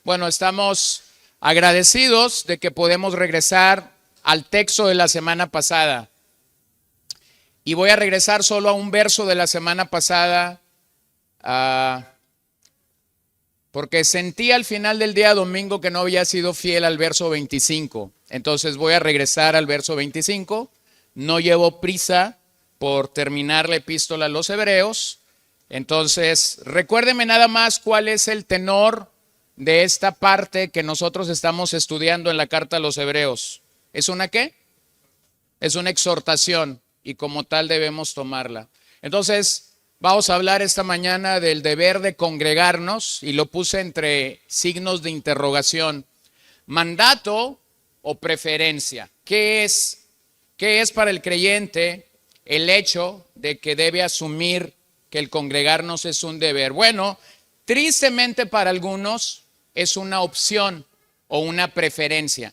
Bueno, estamos agradecidos de que podemos regresar al texto de la semana pasada. Y voy a regresar solo a un verso de la semana pasada, porque sentí al final del día domingo que no había sido fiel al verso 25. Entonces voy a regresar al verso 25. No llevo prisa por terminar la epístola a los Hebreos. Entonces, recuérdeme nada más cuál es el tenor de esta parte que nosotros estamos estudiando en la carta a los Hebreos. ¿Es una qué? Es una exhortación y como tal debemos tomarla. Entonces, vamos a hablar esta mañana del deber de congregarnos y lo puse entre signos de interrogación. ¿Mandato o preferencia? ¿Qué es para el creyente el hecho de que debe asumir que el congregarnos es un deber? Bueno, tristemente para algunos es una opción o una preferencia.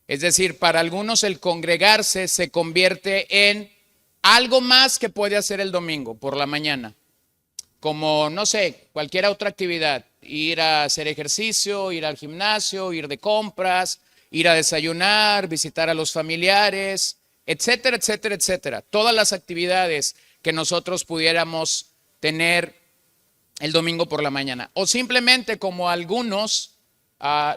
Es decir, para algunos el congregarse se convierte en algo más que puede hacer el domingo por la mañana. Como, no sé, cualquier otra actividad. Ir a hacer ejercicio, ir al gimnasio, ir de compras, ir a desayunar, visitar a los familiares, etcétera, etcétera, etcétera. Todas las actividades que nosotros pudiéramos tener el domingo por la mañana. O simplemente como algunos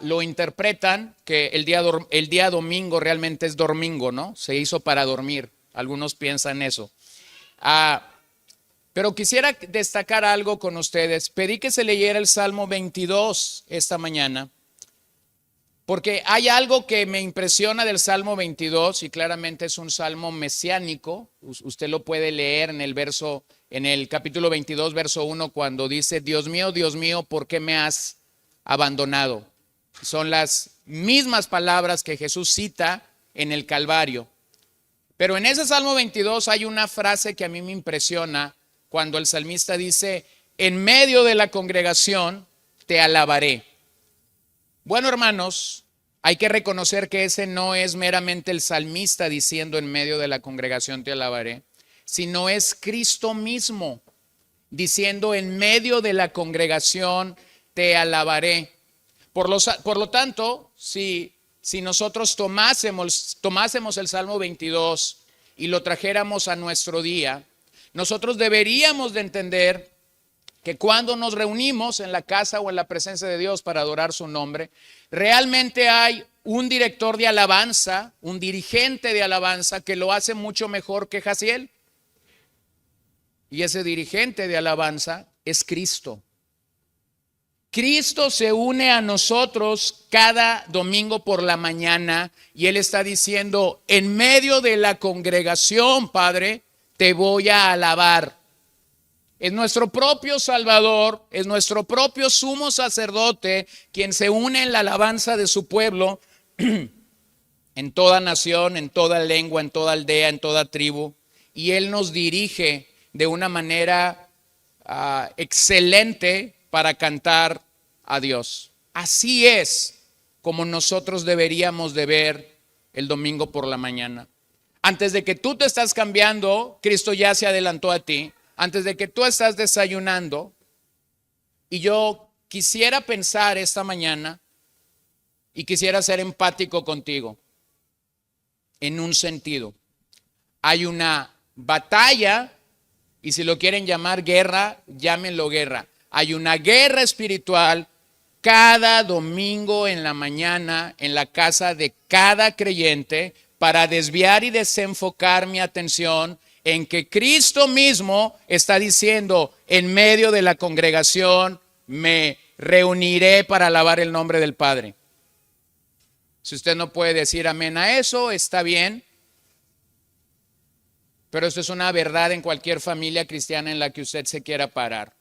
lo interpretan, que el día domingo realmente es domingo, ¿no? Se hizo para dormir. Algunos piensan eso. Pero quisiera destacar algo con ustedes. Pedí que se leyera el Salmo 22 esta mañana, porque hay algo que me impresiona del Salmo 22 y claramente es un salmo mesiánico. Usted lo puede leer en el capítulo 22, verso 1, cuando dice: Dios mío, ¿por qué me has abandonado? Son las mismas palabras que Jesús cita en el Calvario. Pero en ese Salmo 22 hay una frase que a mí me impresiona cuando el salmista dice: en medio de la congregación te alabaré. Bueno, hermanos, hay que reconocer que ese no es meramente el salmista diciendo en medio de la congregación te alabaré, sino es Cristo mismo diciendo en medio de la congregación te alabaré. Por lo tanto, si nosotros tomásemos el Salmo 22 y lo trajéramos a nuestro día, nosotros deberíamos de entender que cuando nos reunimos en la casa o en la presencia de Dios para adorar su nombre, realmente hay un director de alabanza, un dirigente de alabanza que lo hace mucho mejor que Jaciel. Y ese dirigente de alabanza es Cristo. Cristo se une a nosotros cada domingo por la mañana y Él está diciendo: en medio de la congregación, Padre, te voy a alabar. Es nuestro propio Salvador, es nuestro propio sumo sacerdote quien se une en la alabanza de su pueblo en toda nación, en toda lengua, en toda aldea, en toda tribu. Y Él nos dirige de una manera excelente para cantar a Dios. Así es como nosotros deberíamos de ver el domingo por la mañana. Antes de que tú te estás cambiando, Cristo ya se adelantó a ti. Antes de que tú estás desayunando, y yo quisiera pensar esta mañana y quisiera ser empático contigo en un sentido. Hay una batalla, y si lo quieren llamar guerra, llámenlo guerra. Hay una guerra espiritual cada domingo en la mañana en la casa de cada creyente para desviar y desenfocar mi atención en que Cristo mismo está diciendo: en medio de la congregación me reuniré para alabar el nombre del Padre. Si usted no puede decir amén a eso, está bien. Pero esto es una verdad en cualquier familia cristiana en la que usted se quiera parar.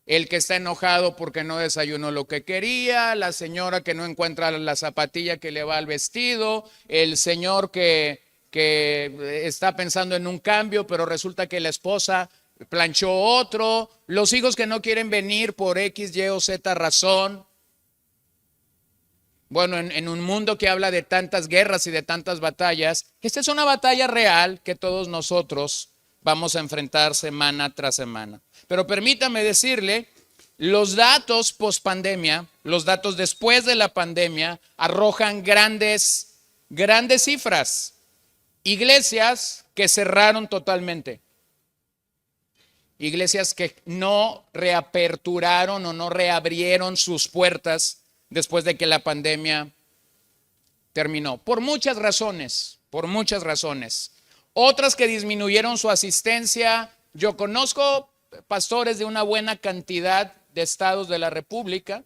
El que está enojado porque no desayunó lo que quería, la señora que no encuentra la zapatilla que le va al vestido, el señor que está pensando en un cambio, pero resulta que la esposa planchó otro, los hijos que no quieren venir por X, Y o Z razón. Bueno, en un mundo que habla de tantas guerras y de tantas batallas, esta es una batalla real que todos nosotros vamos a enfrentar semana tras semana. Pero permítame decirle, Los datos post pandemia, los datos después de la pandemia, arrojan grandes cifras. Iglesias que cerraron totalmente. Iglesias que no reaperturaron o no reabrieron sus puertas después de que la pandemia terminó. Por muchas razones, por muchas razones. Otras que disminuyeron su asistencia. Yo conozco pastores de una buena cantidad de estados de la República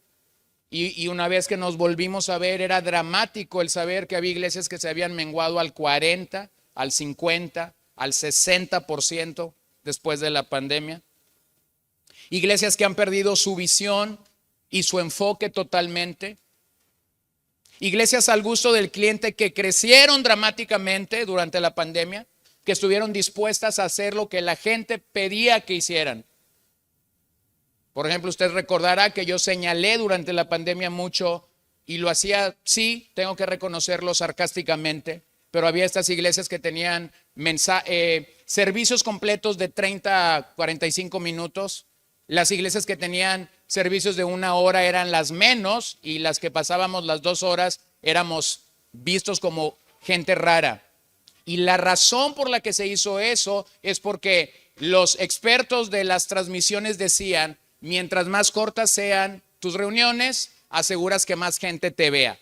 y una vez que nos volvimos a ver era dramático el saber que había iglesias que se habían menguado al 40, al 50, al 60% después de la pandemia. Iglesias que han perdido su visión y su enfoque totalmente. Iglesias al gusto del cliente que crecieron dramáticamente durante la pandemia, que estuvieron dispuestas a hacer lo que la gente pedía que hicieran. Por ejemplo, usted recordará que yo señalé durante la pandemia mucho y lo hacía, sí, tengo que reconocerlo sarcásticamente, pero había estas iglesias que tenían servicios completos de 30 a 45 minutos. Las iglesias que tenían servicios de 1 hora eran las menos y las que pasábamos las 2 horas éramos vistos como gente rara. Y la razón por la que se hizo eso es porque los expertos de las transmisiones decían, mientras más cortas sean tus reuniones, aseguras que más gente te vea.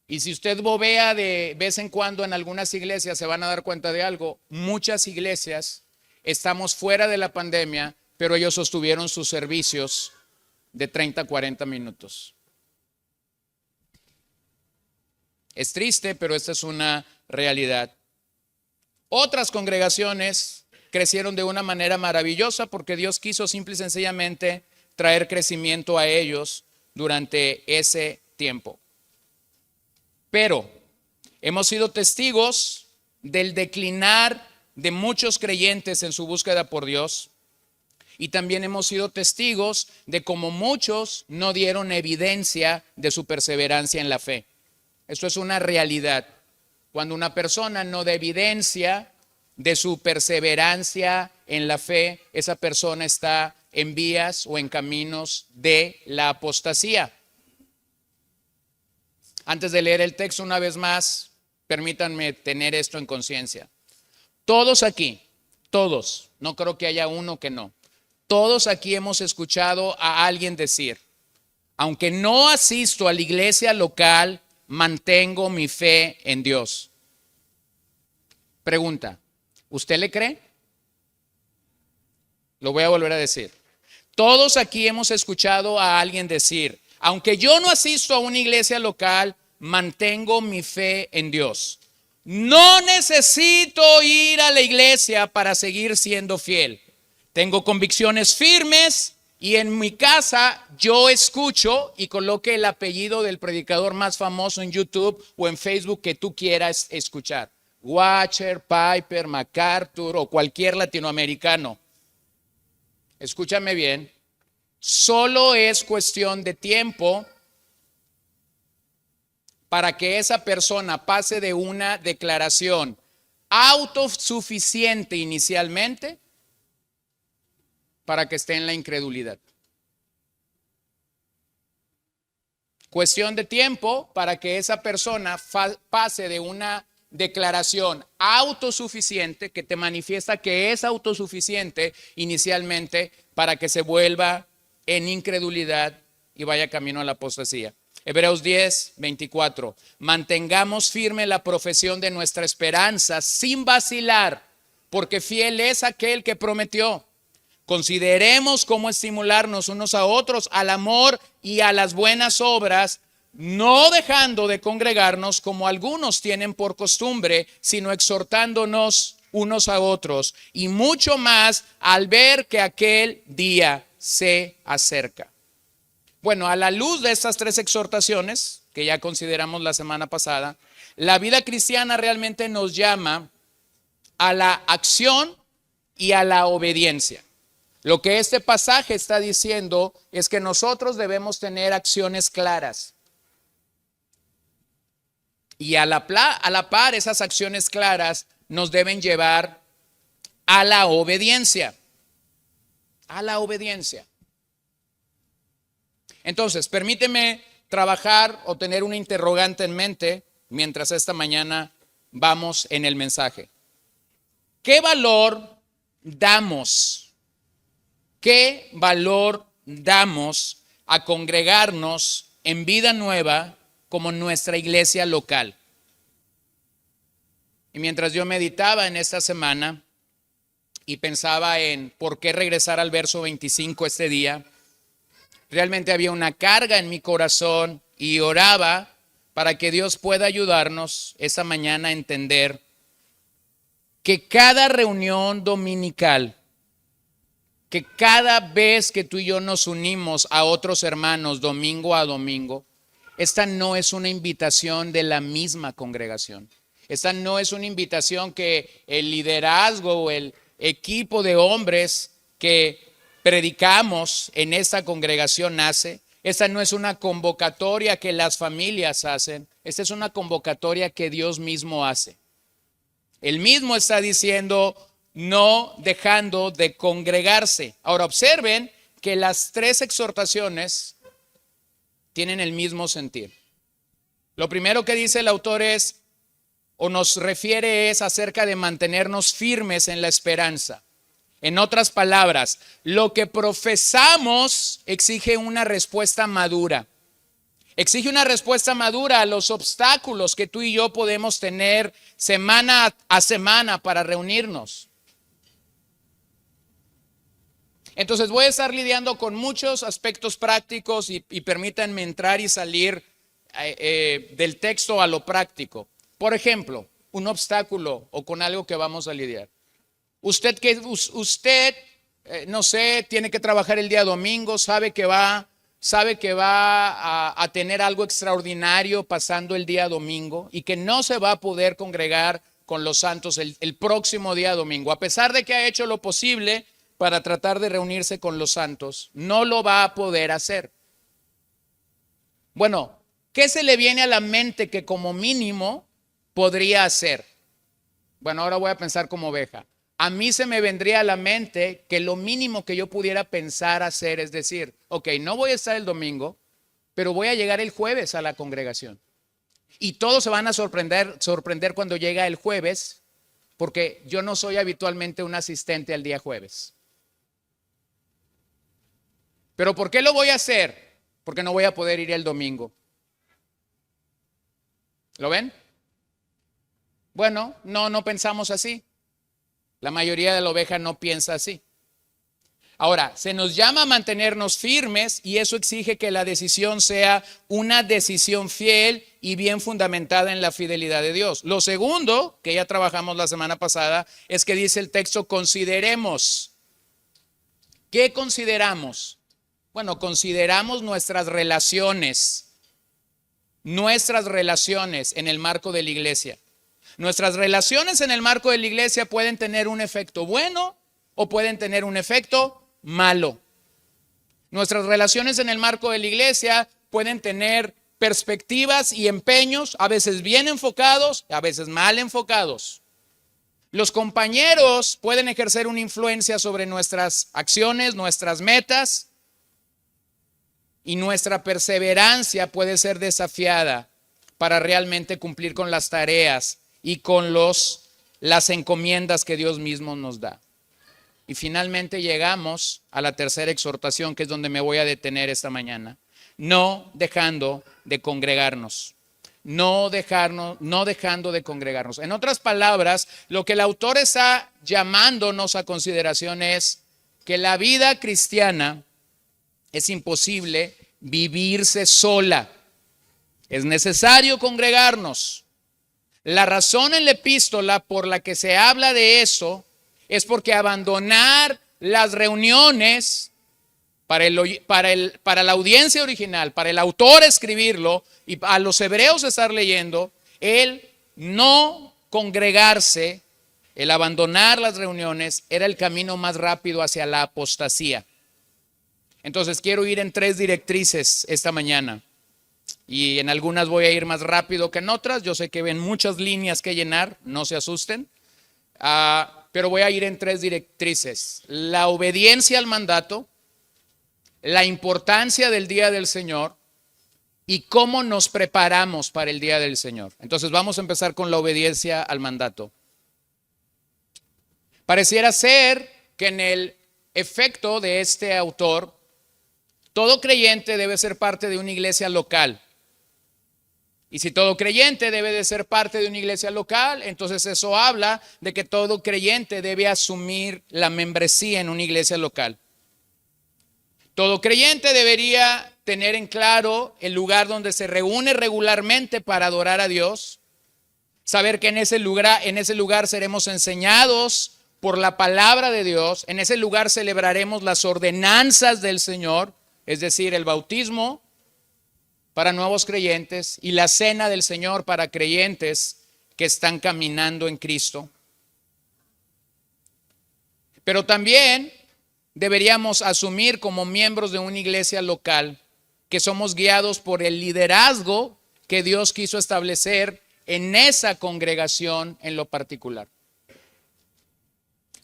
Y si usted bobea de vez en cuando en algunas iglesias, se van a dar cuenta de algo. Muchas iglesias estamos fuera de la pandemia, pero ellos sostuvieron sus servicios de 30 a 40 minutos. Es triste, pero esta es una realidad. Otras congregaciones crecieron de una manera maravillosa porque Dios quiso simple y sencillamente traer crecimiento a ellos durante ese tiempo. Pero hemos sido testigos del declinar de muchos creyentes en su búsqueda por Dios y también hemos sido testigos de cómo muchos no dieron evidencia de su perseverancia en la fe. Esto es una realidad. Cuando una persona no da evidencia de su perseverancia en la fe, esa persona está en vías o en caminos de la apostasía. Antes de leer el texto una vez más, permítanme tener esto en conciencia. Todos aquí, todos, no creo que haya uno que no, todos aquí hemos escuchado a alguien decir, aunque no asisto a la iglesia local, mantengo mi fe en Dios. Pregunta, ¿usted le cree? Lo voy a volver a decir. Todos aquí hemos escuchado a alguien decir, aunque yo no asisto a una iglesia local, mantengo mi fe en Dios. No necesito ir a la iglesia para seguir siendo fiel. Tengo convicciones firmes y en mi casa yo escucho y coloque el apellido del predicador más famoso en YouTube o en Facebook que tú quieras escuchar. Watcher, Piper, MacArthur o cualquier latinoamericano. Escúchame bien. Solo es cuestión de tiempo para que esa persona pase de una declaración autosuficiente inicialmente para que esté en la incredulidad. Cuestión de tiempo para que esa persona pase de una declaración autosuficiente que te manifiesta que es autosuficiente inicialmente para que se vuelva en incredulidad y vaya camino a la apostasía. Hebreos 10, 24. Mantengamos firme la profesión de nuestra esperanza sin vacilar, porque fiel es aquel que prometió. Consideremos cómo estimularnos unos a otros al amor y a las buenas obras, no dejando de congregarnos como algunos tienen por costumbre, sino exhortándonos unos a otros, y mucho más al ver que aquel día se acerca. Bueno, a la luz de estas 3 exhortaciones que ya consideramos la semana pasada, la vida cristiana realmente nos llama a la acción y a la obediencia. Lo que este pasaje está diciendo es que nosotros debemos tener acciones claras. Y a la par esas acciones claras nos deben llevar a la obediencia. a la obediencia. Entonces, permíteme trabajar o tener una interrogante en mente mientras esta mañana vamos en el mensaje. ¿Qué valor damos? ¿Qué valor damos a congregarnos en Vida Nueva como nuestra iglesia local? Y mientras yo meditaba en esta semana y pensaba en por qué regresar al verso 25 este día, realmente había una carga en mi corazón y oraba para que Dios pueda ayudarnos esta mañana a entender que cada reunión dominical, que cada vez que tú y yo nos unimos a otros hermanos domingo a domingo, esta no es una invitación de la misma congregación. Esta no es una invitación que el liderazgo o el equipo de hombres que predicamos en esta congregación hace. Esta no es una convocatoria que las familias hacen. Esta es una convocatoria que Dios mismo hace. Él mismo está diciendo, no dejando de congregarse. Ahora observen que las tres exhortaciones tienen el mismo sentir. Lo primero que dice el autor es, o nos refiere es acerca de mantenernos firmes en la esperanza. En otras palabras, lo que profesamos exige una respuesta madura. Exige una respuesta madura a los obstáculos que tú y yo podemos tener semana a semana para reunirnos. Entonces voy a estar lidiando con muchos aspectos prácticos y permítanme entrar y salir del texto a lo práctico. Por ejemplo, un obstáculo o con algo que vamos a lidiar. Usted no sé, tiene que trabajar el día domingo, sabe que va a tener algo extraordinario pasando el día domingo y que no se va a poder congregar con los santos el próximo día domingo. A pesar de que ha hecho lo posible para tratar de reunirse con los santos, no lo va a poder hacer. Bueno, ¿qué se le viene a la mente que como mínimo podría hacer? Bueno, ahora voy a pensar como oveja. A mí se me vendría a la mente que lo mínimo que yo pudiera pensar hacer es decir, ok, no voy a estar el domingo, pero voy a llegar el jueves a la congregación. Y todos se van a sorprender cuando llega el jueves, porque yo no soy habitualmente un asistente al día jueves. ¿Pero por qué lo voy a hacer? Porque no voy a poder ir el domingo. ¿Lo ven? Bueno, no pensamos así. La mayoría de la oveja no piensa así. Ahora, se nos llama a mantenernos firmes y eso exige que la decisión sea una decisión fiel y bien fundamentada en la fidelidad de Dios. Lo segundo, que ya trabajamos la semana pasada, es que dice el texto, consideremos. ¿Qué consideramos? Bueno, consideramos nuestras relaciones en el marco de la iglesia. Nuestras relaciones en el marco de la iglesia pueden tener un efecto bueno o pueden tener un efecto malo. Nuestras relaciones en el marco de la iglesia pueden tener perspectivas y empeños, a veces bien enfocados, a veces mal enfocados. Los compañeros pueden ejercer una influencia sobre nuestras acciones, nuestras metas, y nuestra perseverancia puede ser desafiada para realmente cumplir con las tareas y con las encomiendas que Dios mismo nos da. Y finalmente llegamos a la tercera exhortación, que es donde me voy a detener esta mañana. No dejando de congregarnos. No dejando de congregarnos. En otras palabras, lo que el autor está llamándonos a consideración es que la vida cristiana es imposible vivirse sola. Es necesario congregarnos. La razón en la epístola por la que se habla de eso es porque abandonar las reuniones para la audiencia original, para el autor escribirlo y a los hebreos estar leyendo, el no congregarse, el abandonar las reuniones era el camino más rápido hacia la apostasía. Entonces quiero ir en tres directrices esta mañana y en algunas voy a ir más rápido que en otras. Yo sé que ven muchas líneas que llenar, no se asusten. pero voy a ir en 3 directrices: la obediencia al mandato, la importancia del día del Señor y cómo nos preparamos para el día del Señor. Entonces vamos a empezar con la obediencia al mandato. Pareciera ser que en el efecto de este autor, todo creyente debe ser parte de una iglesia local. Y si todo creyente debe de ser parte de una iglesia local, entonces eso habla de que todo creyente debe asumir la membresía en una iglesia local. Todo creyente debería tener en claro el lugar donde se reúne regularmente para adorar a Dios, saber que en ese lugar seremos enseñados por la palabra de Dios, en ese lugar celebraremos las ordenanzas del Señor, es decir, el bautismo para nuevos creyentes y la cena del Señor para creyentes que están caminando en Cristo. Pero también deberíamos asumir como miembros de una iglesia local que somos guiados por el liderazgo que Dios quiso establecer en esa congregación en lo particular.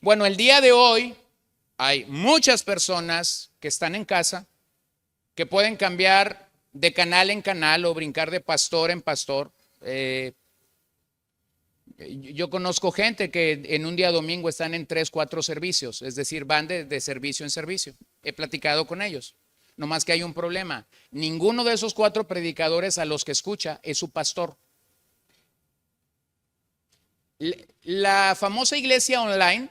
Bueno, el día de hoy hay muchas personas que están en casa, que pueden cambiar de canal en canal o brincar de pastor en pastor. Yo conozco gente que en un día domingo están en 3, 4 servicios, es decir, van de servicio en servicio. He platicado con ellos. No más que hay un problema. Ninguno de esos 4 predicadores a los que escucha es su pastor. La famosa iglesia online,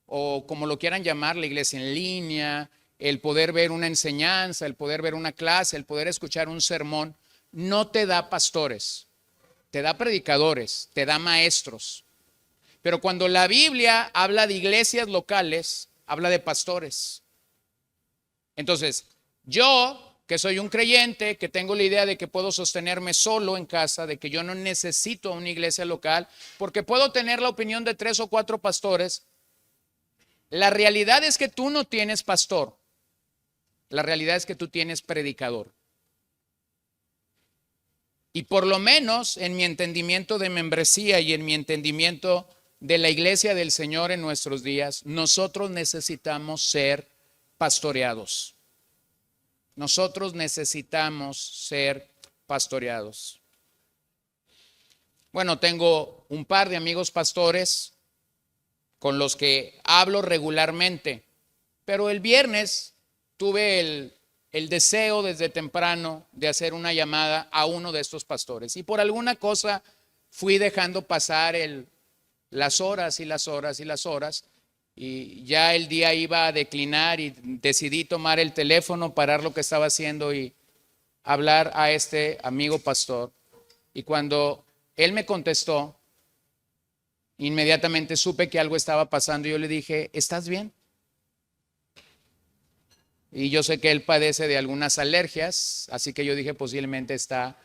o como lo quieran llamar, la iglesia en línea, el poder ver una enseñanza, el poder ver una clase, el poder escuchar un sermón, no te da pastores, te da predicadores, te da maestros. Pero cuando la Biblia habla de iglesias locales, habla de pastores. Entonces, yo, que soy un creyente, que tengo la idea de que puedo sostenerme solo en casa, de que yo no necesito una iglesia local, porque puedo tener la opinión de 3 o 4 pastores. La realidad es que tú no tienes pastor. La realidad es que tú tienes predicador. Y por lo menos en mi entendimiento de membresía y en mi entendimiento de la iglesia del Señor en nuestros días, nosotros necesitamos ser pastoreados. Nosotros necesitamos ser pastoreados. Bueno, tengo un par de amigos pastores con los que hablo regularmente, pero el viernes tuve el deseo desde temprano de hacer una llamada a uno de estos pastores y por alguna cosa fui dejando pasar las horas y las horas y las horas y ya el día iba a declinar y decidí tomar el teléfono, parar lo que estaba haciendo y hablar a este amigo pastor. Y cuando él me contestó, inmediatamente supe que algo estaba pasando y yo le dije, ¿estás bien? Y yo sé que él padece de algunas alergias, así que yo dije posiblemente está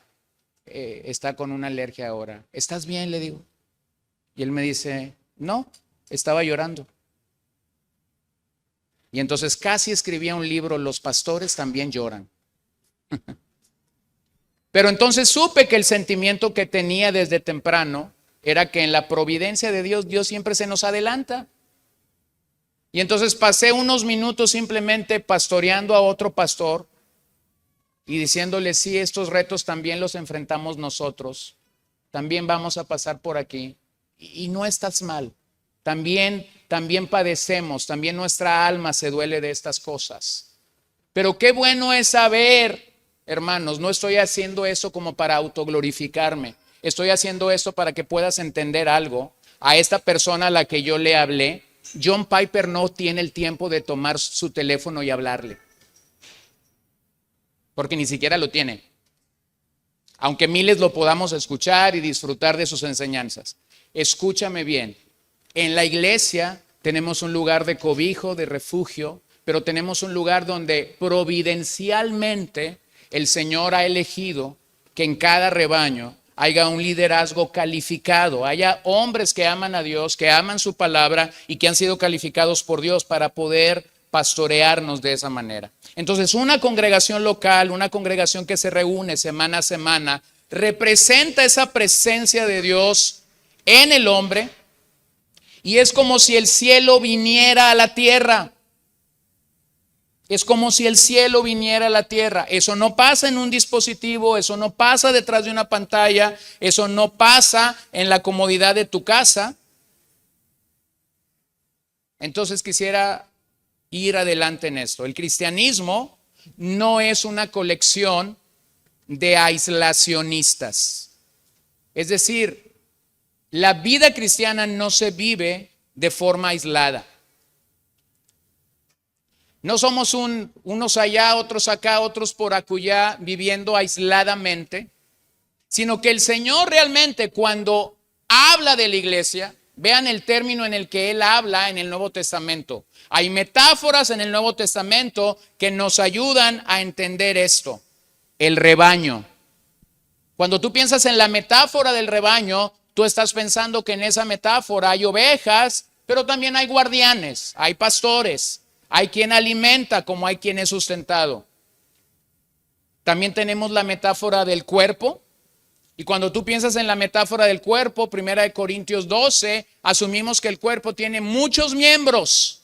con una alergia ahora. ¿Estás bien?, le digo. Y él me dice, no, estaba llorando. Y entonces casi escribía un libro, Los pastores también lloran. Pero entonces supe que el sentimiento que tenía desde temprano era que en la providencia de Dios, Dios siempre se nos adelanta. Y entonces pasé unos minutos simplemente pastoreando a otro pastor y diciéndole, sí, estos retos también los enfrentamos nosotros, también vamos a pasar por aquí y no estás mal, también padecemos, también nuestra alma se duele de estas cosas. Pero qué bueno es saber, hermanos, no estoy haciendo eso como para autoglorificarme, estoy haciendo esto para que puedas entender algo. A esta persona a la que yo le hablé, John Piper no tiene el tiempo de tomar su teléfono y hablarle, porque ni siquiera lo tiene, aunque miles lo podamos escuchar y disfrutar de sus enseñanzas. Escúchame bien, en la iglesia tenemos un lugar de cobijo, de refugio, pero tenemos un lugar donde providencialmente el Señor ha elegido que en cada rebaño haya un liderazgo calificado, haya hombres que aman a Dios, que aman su palabra y que han sido calificados por Dios para poder pastorearnos de esa manera. Entonces, una congregación local, una congregación que se reúne semana a semana, representa esa presencia de Dios en el hombre Y es como si el cielo viniera a la tierra. Es como si el cielo viniera a la tierra. Eso no pasa en un dispositivo, eso no pasa detrás de una pantalla, eso no pasa en la comodidad de tu casa. Entonces quisiera ir adelante en esto. El cristianismo no es una colección de aislacionistas. Es decir, la vida cristiana no se vive de forma aislada. No somos unos allá, otros acá, otros por acullá, viviendo aisladamente, sino que el Señor realmente cuando habla de la iglesia, vean el término en el que Él habla en el Nuevo Testamento. Hay metáforas en el Nuevo Testamento que nos ayudan a entender esto. El rebaño. Cuando tú piensas en la metáfora del rebaño, tú estás pensando que en esa metáfora hay ovejas, pero también hay guardianes, hay pastores. Hay quien alimenta como hay quien es sustentado. También tenemos la metáfora del cuerpo. Y cuando tú piensas en la metáfora del cuerpo, 1 Corintios 12, asumimos que el cuerpo tiene muchos miembros.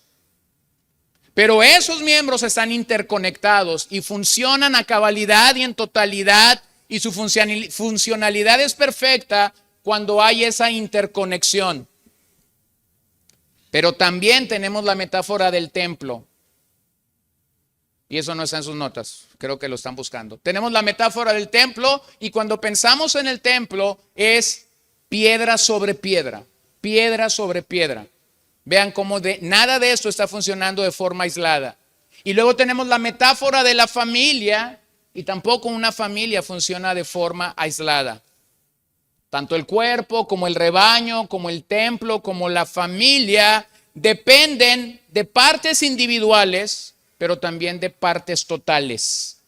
Pero esos miembros están interconectados y funcionan a cabalidad y en totalidad. Y su funcionalidad es perfecta cuando hay esa interconexión. Pero también tenemos la metáfora del templo. Y eso no está en sus notas, creo que lo están buscando. Tenemos la metáfora del templo y cuando pensamos en el templo es piedra sobre piedra, piedra sobre piedra. Vean cómo nada de esto está funcionando de forma aislada. Y luego tenemos la metáfora de la familia y tampoco una familia funciona de forma aislada. Tanto el cuerpo como el rebaño, como el templo, como la familia dependen de partes individuales, pero también de partes totales.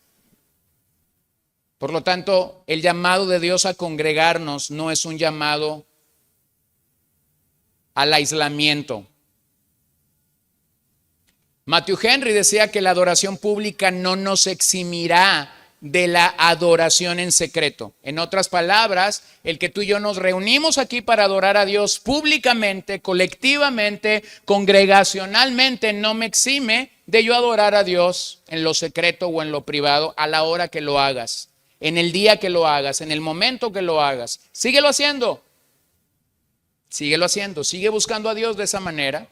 Por lo tanto, el llamado de Dios a congregarnos no es un llamado al aislamiento. Matthew Henry decía que la adoración pública no nos eximirá de la adoración en secreto. En otras palabras, el que tú y yo nos reunimos aquí para adorar a Dios públicamente, colectivamente, congregacionalmente, no me exime de yo adorar a Dios en lo secreto o en lo privado a la hora que lo hagas, en el día que lo hagas, en el momento que lo hagas. Síguelo haciendo. Síguelo haciendo. Sigue buscando a Dios de esa manera.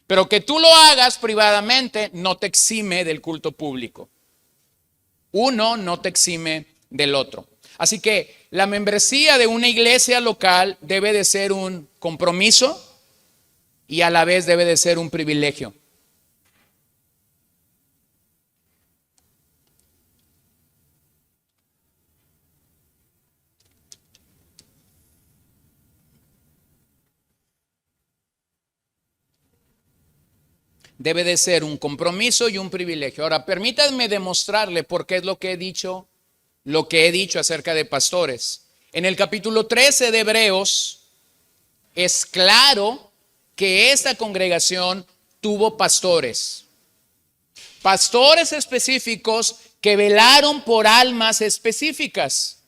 Pero que tú lo hagas privadamente no te exime del culto público. Uno no te exime del otro. Así que la membresía de una iglesia local debe de ser un compromiso y a la vez debe de ser un privilegio. Debe de ser un compromiso y un privilegio. Ahora, permítanme demostrarle por qué es lo que he dicho acerca de pastores. En el capítulo 13 de Hebreos, es claro que esta congregación tuvo pastores. Pastores específicos que velaron por almas específicas.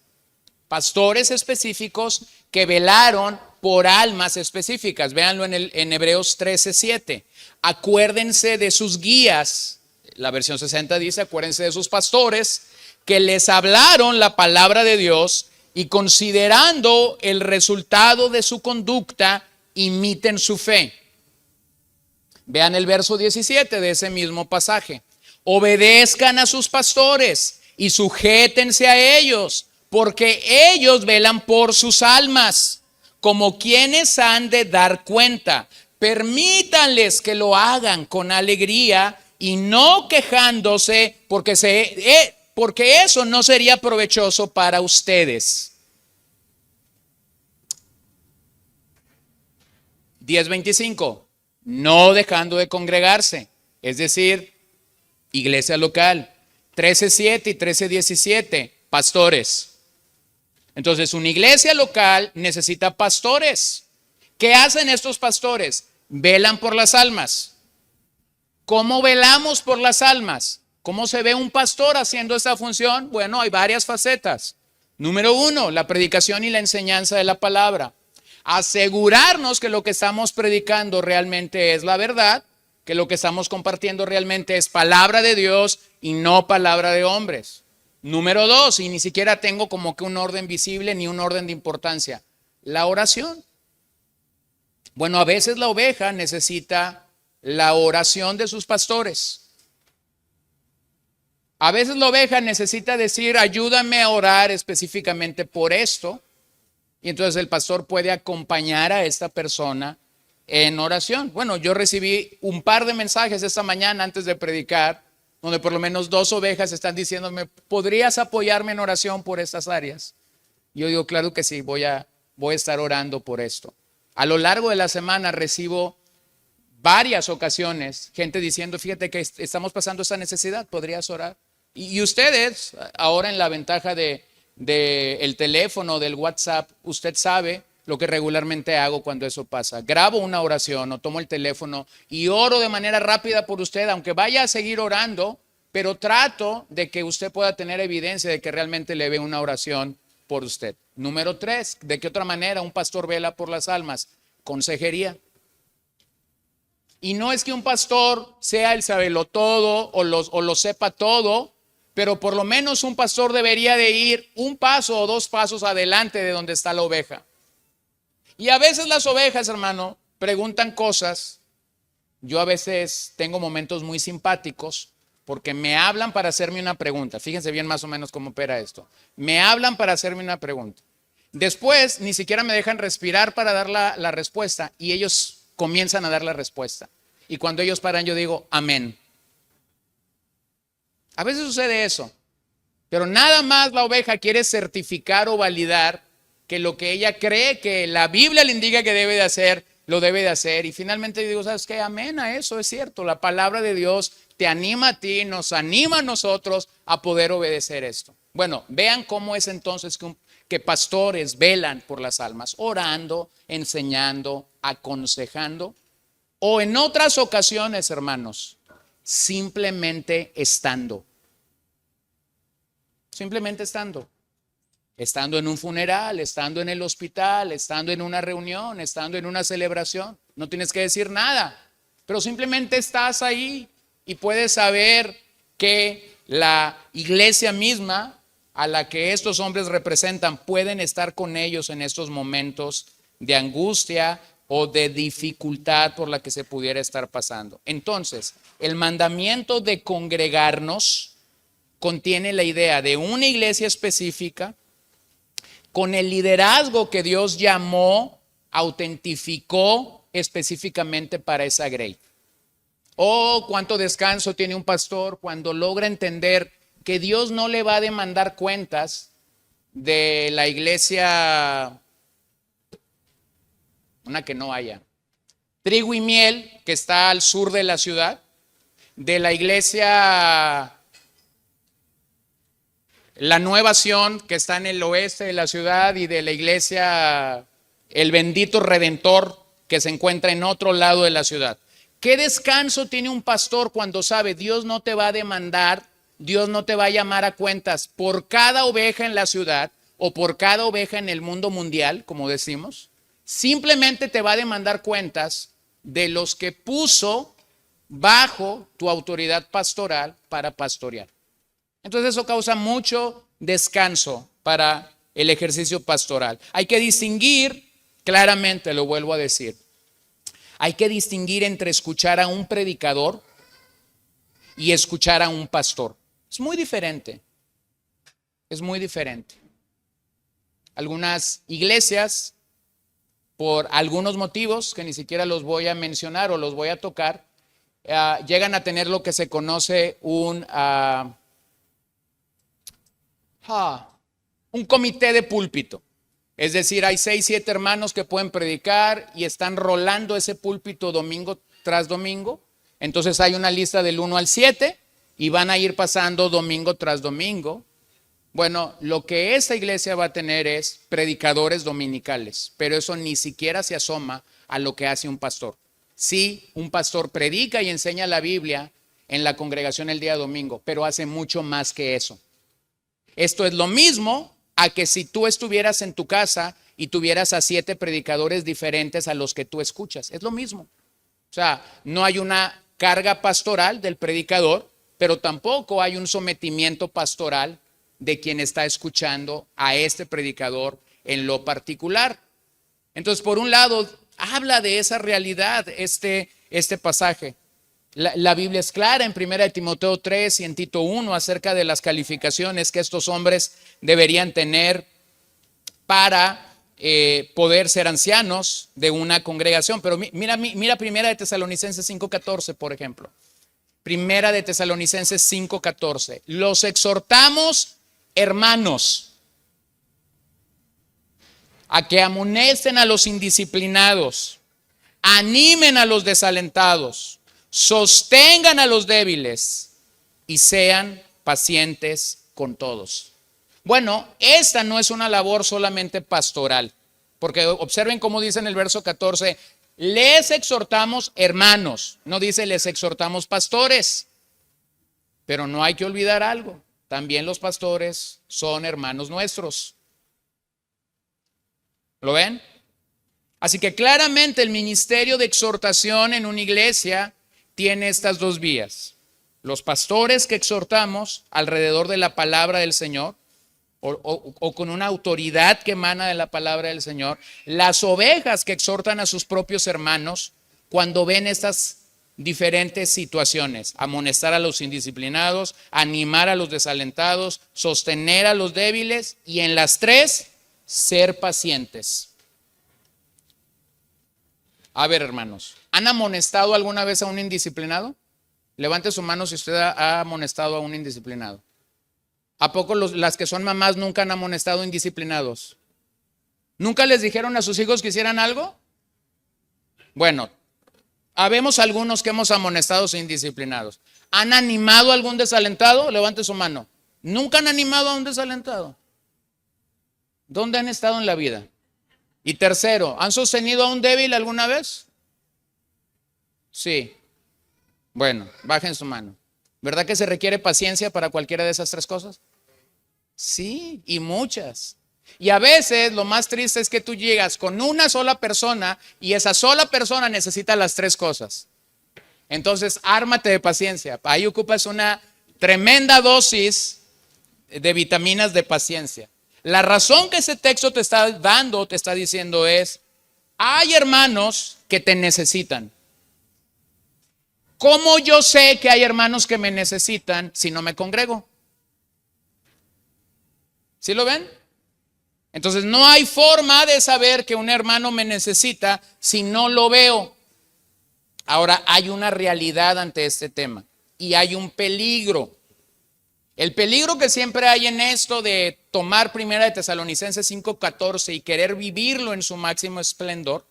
Pastores específicos que velaron por almas específicas. Véanlo en Hebreos 13:7. Acuérdense de sus guías. La versión 60 dice, acuérdense de sus pastores que les hablaron la palabra de Dios y considerando el resultado de su conducta, imiten su fe. Vean el verso 17 de ese mismo pasaje. Obedezcan a sus pastores y sujétense a ellos, porque ellos velan por sus almas, como quienes han de dar cuenta. Permítanles que lo hagan con alegría y no quejándose, porque eso no sería provechoso para ustedes. 10:25. No dejando de congregarse, es decir, iglesia local. 13:7 y 13:17, pastores. Entonces, una iglesia local necesita pastores. ¿Qué hacen estos pastores? Velan por las almas. ¿Cómo velamos por las almas? ¿Cómo se ve un pastor haciendo esta función? Bueno, hay varias facetas. Número 1, la predicación y la enseñanza de la palabra. asegurarnos que lo que estamos predicando realmente es la verdad, que lo que estamos compartiendo realmente es palabra de Dios y no palabra de hombres. Número 2, y ni siquiera tengo como que un orden visible ni un orden de importancia, la oración. Bueno, a veces la oveja necesita la oración de sus pastores. A veces la oveja necesita decir, ayúdame a orar específicamente por esto. Y entonces el pastor puede acompañar a esta persona en oración. Bueno, yo recibí un par de mensajes esta mañana antes de predicar, donde por lo menos 2 ovejas están diciéndome, ¿podrías apoyarme en oración por estas áreas? Yo digo, claro que sí, voy a estar orando por esto. A lo largo de la semana recibo varias ocasiones gente diciendo, fíjate que estamos pasando esta necesidad, ¿podrías orar? Y ustedes, ahora en la ventaja de el teléfono, del WhatsApp, usted sabe lo que regularmente hago cuando eso pasa. Grabo una oración o tomo el teléfono y oro de manera rápida por usted, aunque vaya a seguir orando, pero trato de que usted pueda tener evidencia de que realmente le ve una oración por usted. Número 3, ¿de qué otra manera un pastor vela por las almas? Consejería. Y no es que un pastor sea el sabelotodo o lo sepa todo, pero por lo menos un pastor debería de ir un paso o 2 pasos adelante de donde está la oveja. Y a veces las ovejas, hermano, preguntan cosas. Yo a veces tengo momentos muy simpáticos porque me hablan para hacerme una pregunta. Fíjense bien más o menos cómo opera esto. Me hablan para hacerme una pregunta. Después ni siquiera me dejan respirar para dar la respuesta y ellos comienzan a dar la respuesta. Y cuando ellos paran yo digo, amén. A veces sucede eso, pero nada más la oveja quiere certificar o validar que lo que ella cree que la Biblia le indica que debe de hacer, lo debe de hacer. Y finalmente yo digo, ¿sabes qué? Amén a eso, es cierto. La palabra de Dios te anima a ti, nos anima a nosotros a poder obedecer esto. Bueno, vean cómo es entonces que pastores velan por las almas, orando, enseñando, aconsejando, o en otras ocasiones, hermanos, simplemente estando. Simplemente estando. Estando en un funeral, estando en el hospital, estando en una reunión, estando en una celebración. No tienes que decir nada, pero simplemente estás ahí y puedes saber que la iglesia misma a la que estos hombres representan pueden estar con ellos en estos momentos de angustia o de dificultad por la que se pudiera estar pasando. Entonces, el mandamiento de congregarnos contiene la idea de una iglesia específica con el liderazgo que Dios llamó, autentificó específicamente para esa grey. Oh, cuánto descanso tiene un pastor cuando logra entender que Dios no le va a demandar cuentas de la iglesia, una que no haya, Trigo y Miel, que está al sur de la ciudad, de la iglesia La Nueva Sion, que está en el oeste de la ciudad, y de la iglesia El Bendito Redentor, que se encuentra en otro lado de la ciudad. ¿Qué descanso tiene un pastor cuando sabe Dios no te va a demandar, Dios no te va a llamar a cuentas por cada oveja en la ciudad o por cada oveja en el mundo mundial, como decimos? Simplemente te va a demandar cuentas de los que puso bajo tu autoridad pastoral para pastorear. Entonces eso causa mucho descanso para el ejercicio pastoral. Hay que distinguir claramente, lo vuelvo a decir, hay que distinguir entre escuchar a un predicador y escuchar a un pastor. Es muy diferente. Es muy diferente. Algunas iglesias, por algunos motivos que ni siquiera los voy a mencionar o los voy a tocar, llegan a tener lo que se conoce un comité de púlpito. Es decir, hay 6, 7 hermanos que pueden predicar y están rolando ese púlpito domingo tras domingo. Entonces hay una lista del 1 al 7 y van a ir pasando domingo tras domingo. Bueno, lo que esta iglesia va a tener es predicadores dominicales, pero eso ni siquiera se asoma a lo que hace un pastor. Sí, un pastor predica y enseña la Biblia en la congregación el día domingo, pero hace mucho más que eso. Esto es lo mismo a que si tú estuvieras en tu casa y tuvieras a 7 predicadores diferentes a los que tú escuchas. Es lo mismo. O sea, no hay una carga pastoral del predicador, pero tampoco hay un sometimiento pastoral de quien está escuchando a este predicador en lo particular. Entonces, por un lado, habla de esa realidad este pasaje. La Biblia es clara en 1 Timoteo 3 y en Tito 1 acerca de las calificaciones que estos hombres deberían tener para poder ser ancianos de una congregación. Pero mira 1 Tesalonicenses 5:14, por ejemplo. 1 Tesalonicenses 5:14. Los exhortamos, hermanos, a que amonesten a los indisciplinados, animen a los desalentados, sostengan a los débiles y sean pacientes con todos. Bueno, esta no es una labor solamente pastoral, porque observen cómo dice en el verso 14, les exhortamos hermanos, no dice les exhortamos pastores, pero no hay que olvidar algo, también los pastores son hermanos nuestros. ¿Lo ven? Así que claramente el ministerio de exhortación en una iglesia tiene estas dos vías. Los pastores que exhortamos alrededor de la palabra del Señor o con una autoridad que emana de la palabra del Señor. Las ovejas que exhortan a sus propios hermanos cuando ven estas diferentes situaciones. Amonestar a los indisciplinados, animar a los desalentados, sostener a los débiles y en las tres, ser pacientes. A ver, hermanos, ¿han amonestado alguna vez a un indisciplinado? Levante su mano si usted ha amonestado a un indisciplinado. ¿A poco las que son mamás nunca han amonestado indisciplinados? ¿Nunca les dijeron a sus hijos que hicieran algo? Bueno, habemos algunos que hemos amonestado indisciplinados. ¿Han animado a algún desalentado? Levante su mano. ¿Nunca han animado a un desalentado? ¿Dónde han estado en la vida? Y tercero, ¿han sostenido a un débil alguna vez? Sí. Bueno, bajen su mano. ¿Verdad que se requiere paciencia para cualquiera de esas tres cosas? Sí, y muchas. Y a veces lo más triste es que tú llegas con una sola persona y esa sola persona necesita las tres cosas. Entonces, ármate de paciencia. Ahí ocupas una tremenda dosis de vitaminas de paciencia. La razón que ese texto te está dando, te está diciendo es, hay hermanos que te necesitan. ¿Cómo yo sé que hay hermanos que me necesitan si no me congrego? ¿Sí lo ven? Entonces no hay forma de saber que un hermano me necesita si no lo veo. Ahora hay una realidad ante este tema y hay un peligro. El peligro que siempre hay en esto de tomar 1 Tesalonicenses 5:14 y querer vivirlo en su máximo esplendor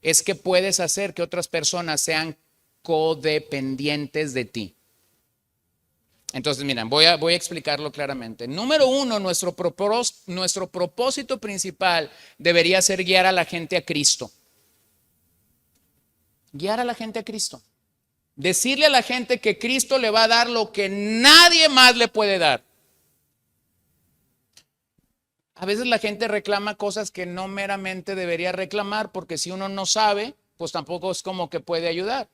es que puedes hacer que otras personas sean codependientes de ti. Entonces, miren, voy a explicarlo claramente. Número uno, nuestro propósito principal debería ser guiar a la gente a Cristo. Guiar a la gente a Cristo. Decirle a la gente que Cristo le va a dar lo que nadie más le puede dar. A veces la gente reclama cosas que no meramente debería reclamar, porque si uno no sabe, pues tampoco es como que puede ayudar.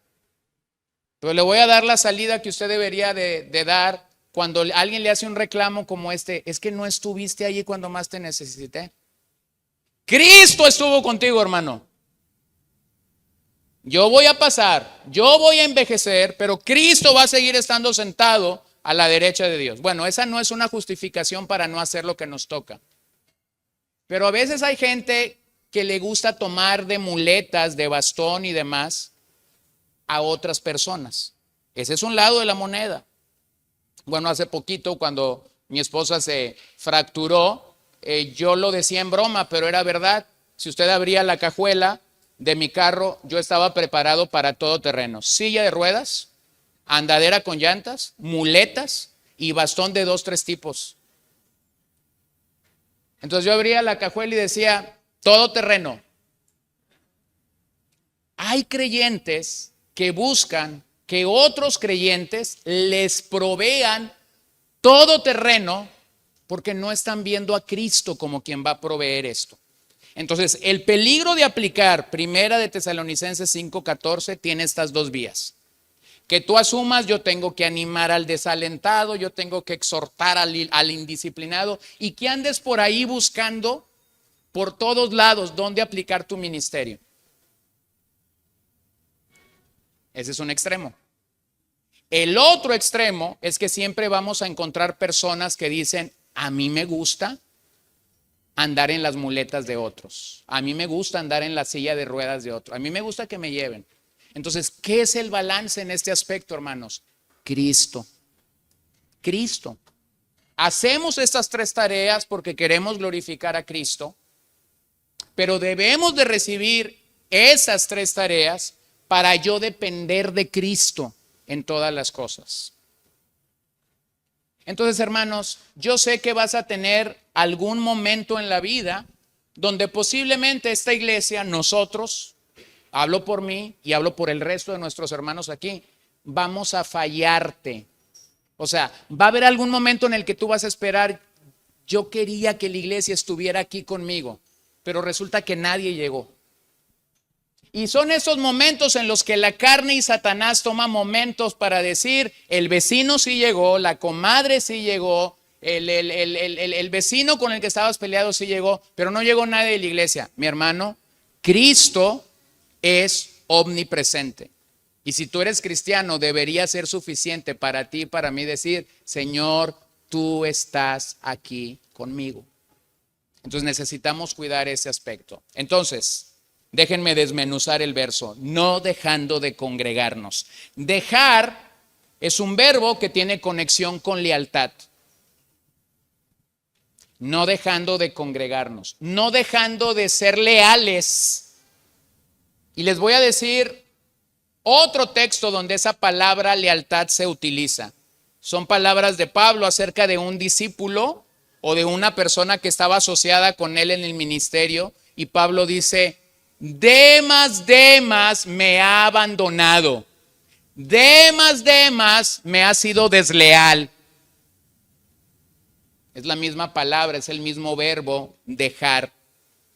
Pero le voy a dar la salida que usted debería de dar cuando alguien le hace un reclamo como este. Es que no estuviste allí cuando más te necesité. Cristo estuvo contigo, hermano. Yo voy a pasar, yo voy a envejecer, pero Cristo va a seguir estando sentado a la derecha de Dios. Bueno, esa no es una justificación para no hacer lo que nos toca. Pero a veces hay gente que le gusta tomar de muletas, de bastón y demás a otras personas. Ese es un lado de la moneda. Bueno, hace poquito cuando mi esposa se fracturó, yo lo decía en broma, pero era verdad. Si usted abría la cajuela de mi carro, yo estaba preparado para todo terreno. Silla de ruedas, andadera con llantas, muletas y bastón de 2, 3 tipos. Entonces yo abría la cajuela y decía, todo terreno. Hay creyentes que buscan que otros creyentes les provean todo terreno porque no están viendo a Cristo como quien va a proveer esto. Entonces, el peligro de aplicar Primera de Tesalonicenses 5:14 tiene estas dos vías. Que tú asumas, yo tengo que animar al desalentado, yo tengo que exhortar al indisciplinado, y que andes por ahí buscando por todos lados dónde aplicar tu ministerio. Ese es un extremo. El otro extremo es que siempre vamos a encontrar personas que dicen, a mí me gusta andar en las muletas de otros, a mí me gusta andar en la silla de ruedas de otros, a mí me gusta que me lleven. Entonces, ¿qué es el balance en este aspecto, hermanos? Cristo. Cristo. Hacemos estas tres tareas porque queremos glorificar a Cristo, pero debemos de recibir esas tres tareas para yo depender de Cristo en todas las cosas. Entonces, hermanos, yo sé que vas a tener algún momento en la vida donde posiblemente esta iglesia, nosotros, hablo por mí y hablo por el resto de nuestros hermanos aquí, vamos a fallarte. O sea, va a haber algún momento en el que tú vas a esperar, yo quería que la iglesia estuviera aquí conmigo, pero resulta que nadie llegó. Y son esos momentos en los que la carne y Satanás toman momentos para decir, el vecino sí llegó, la comadre sí llegó, el vecino con el que estabas peleado sí llegó, pero no llegó nadie de la iglesia. Mi hermano, Cristo es omnipresente. Y si tú eres cristiano, debería ser suficiente para ti y para mí decir, Señor, tú estás aquí conmigo. Entonces necesitamos cuidar ese aspecto. Entonces, déjenme desmenuzar el verso, no dejando de congregarnos. Dejar es un verbo que tiene conexión con lealtad. No dejando de congregarnos, no dejando de ser leales. Y les voy a decir otro texto donde esa palabra lealtad se utiliza. Son palabras de Pablo acerca de un discípulo o de una persona que estaba asociada con él en el ministerio. Y Pablo dice, Demas me ha abandonado. Demas me ha sido desleal. Es la misma palabra, es el mismo verbo dejar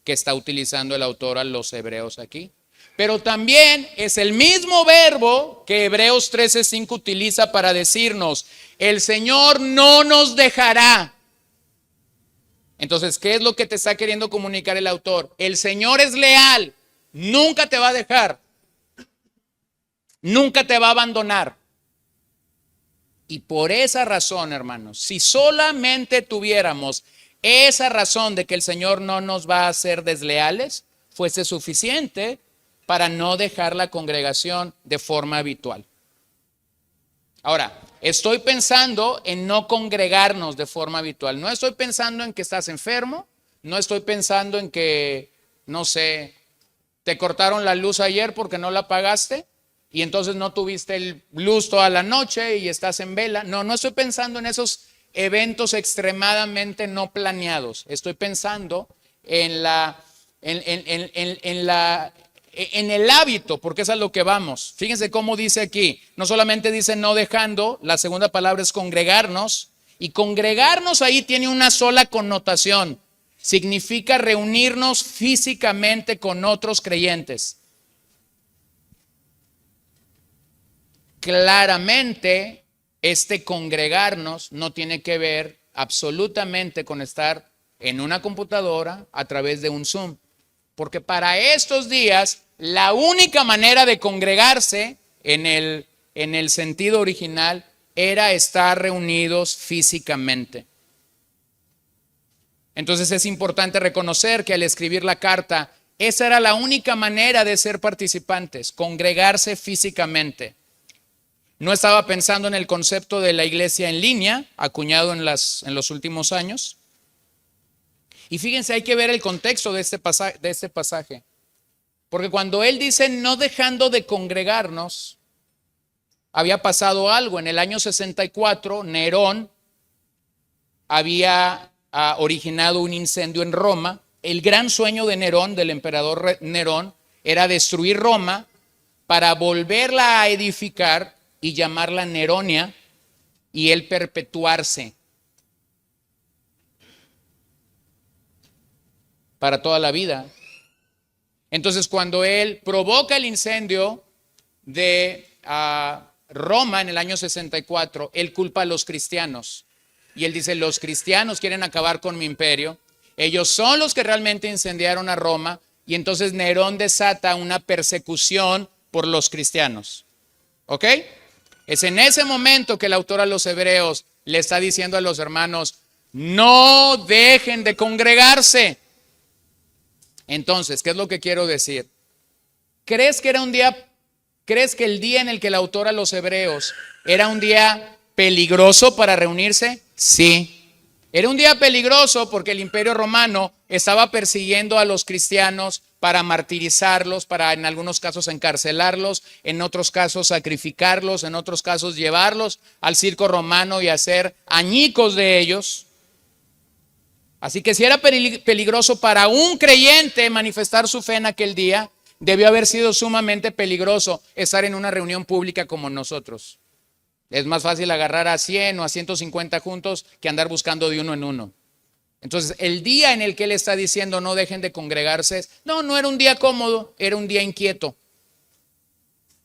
que está utilizando el autor a los hebreos aquí. Pero también es el mismo verbo que Hebreos 13:5 utiliza para decirnos, el Señor no nos dejará. Entonces, ¿qué es lo que te está queriendo comunicar el autor? El Señor es leal, nunca te va a dejar, nunca te va a abandonar. Y por esa razón, hermanos, si solamente tuviéramos esa razón de que el Señor no nos va a hacer desleales, fuese suficiente para no dejar la congregación de forma habitual. Ahora, estoy pensando en no congregarnos de forma habitual. No estoy pensando en que estás enfermo, no estoy pensando en que, no sé, te cortaron la luz ayer porque no la pagaste y entonces no tuviste luz toda la noche y estás en vela. No estoy pensando en esos eventos extremadamente no planeados. Estoy pensando en el hábito, porque es a lo que vamos. Fíjense cómo dice aquí, no solamente dice no dejando, la segunda palabra es congregarnos, y congregarnos ahí tiene una sola connotación, significa reunirnos físicamente con otros creyentes. Claramente, este congregarnos no tiene que ver absolutamente con estar en una computadora a través de un Zoom. Porque para estos días, la única manera de congregarse en el sentido original era estar reunidos físicamente. Entonces es importante reconocer que al escribir la carta, esa era la única manera de ser participantes, congregarse físicamente. No estaba pensando en el concepto de la iglesia en línea, acuñado en los últimos años. Y fíjense, hay que ver el contexto de este pasaje. Porque cuando él dice no dejando de congregarnos, había pasado algo. En el año 64, Nerón había originado un incendio en Roma. El gran sueño de Nerón, del emperador Nerón, era destruir Roma para volverla a edificar y llamarla Neronia y él perpetuarse. para toda la vida. Entonces, cuando él provoca el incendio de Roma en el año 64, él culpa a los cristianos. Y él dice, los cristianos quieren acabar con mi imperio. Ellos son los que realmente incendiaron a Roma. Y entonces Nerón desata una persecución por los cristianos. ¿Ok? Es en ese momento que el autor a los Hebreos le está diciendo a los hermanos, no dejen de congregarse. Entonces, ¿qué es lo que quiero decir? ¿Crees que el día en el que el autor a los Hebreos era un día peligroso para reunirse? Sí. Era un día peligroso porque el Imperio Romano estaba persiguiendo a los cristianos para martirizarlos, para en algunos casos encarcelarlos, en otros casos sacrificarlos, en otros casos llevarlos al circo romano y hacer añicos de ellos. Así que si era peligroso para un creyente manifestar su fe en aquel día, debió haber sido sumamente peligroso estar en una reunión pública como nosotros. Es más fácil agarrar a 100 o a 150 juntos que andar buscando de uno en uno. Entonces, el día en el que él está diciendo no dejen de congregarse, no era un día cómodo, era un día inquieto.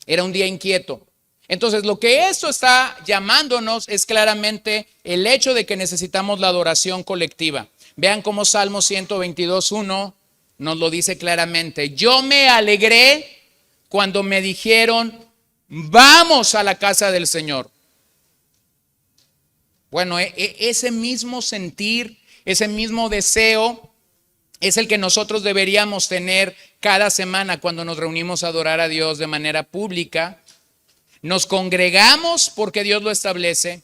Era un día inquieto. Entonces, lo que esto está llamándonos es claramente el hecho de que necesitamos la adoración colectiva. Vean cómo Salmo 122:1 nos lo dice claramente. Yo me alegré cuando me dijeron, vamos a la casa del Señor. Bueno, ese mismo sentir, ese mismo deseo es el que nosotros deberíamos tener cada semana cuando nos reunimos a adorar a Dios de manera pública. Nos congregamos porque Dios lo establece,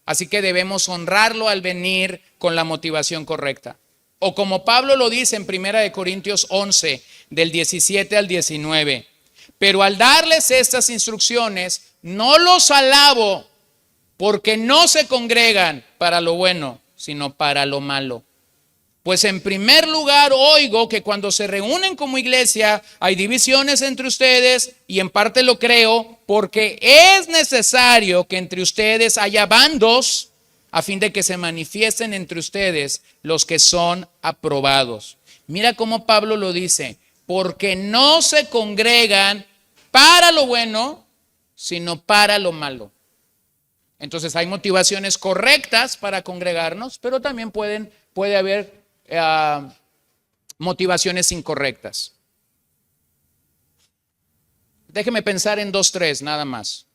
así que debemos honrarlo al venir con la motivación correcta. O como Pablo lo dice en 1 Corintios 11, del 17 al 19. Pero al darles estas instrucciones, no los alabo porque no se congregan para lo bueno, sino para lo malo. Pues en primer lugar oigo que cuando se reúnen como iglesia hay divisiones entre ustedes, y en parte lo creo, porque es necesario que entre ustedes haya bandos a fin de que se manifiesten entre ustedes los que son aprobados. Mira cómo Pablo lo dice, porque no se congregan para lo bueno, sino para lo malo. Entonces hay motivaciones correctas para congregarnos, pero también puede haber motivaciones incorrectas. Déjeme pensar en 2, 3, nada más.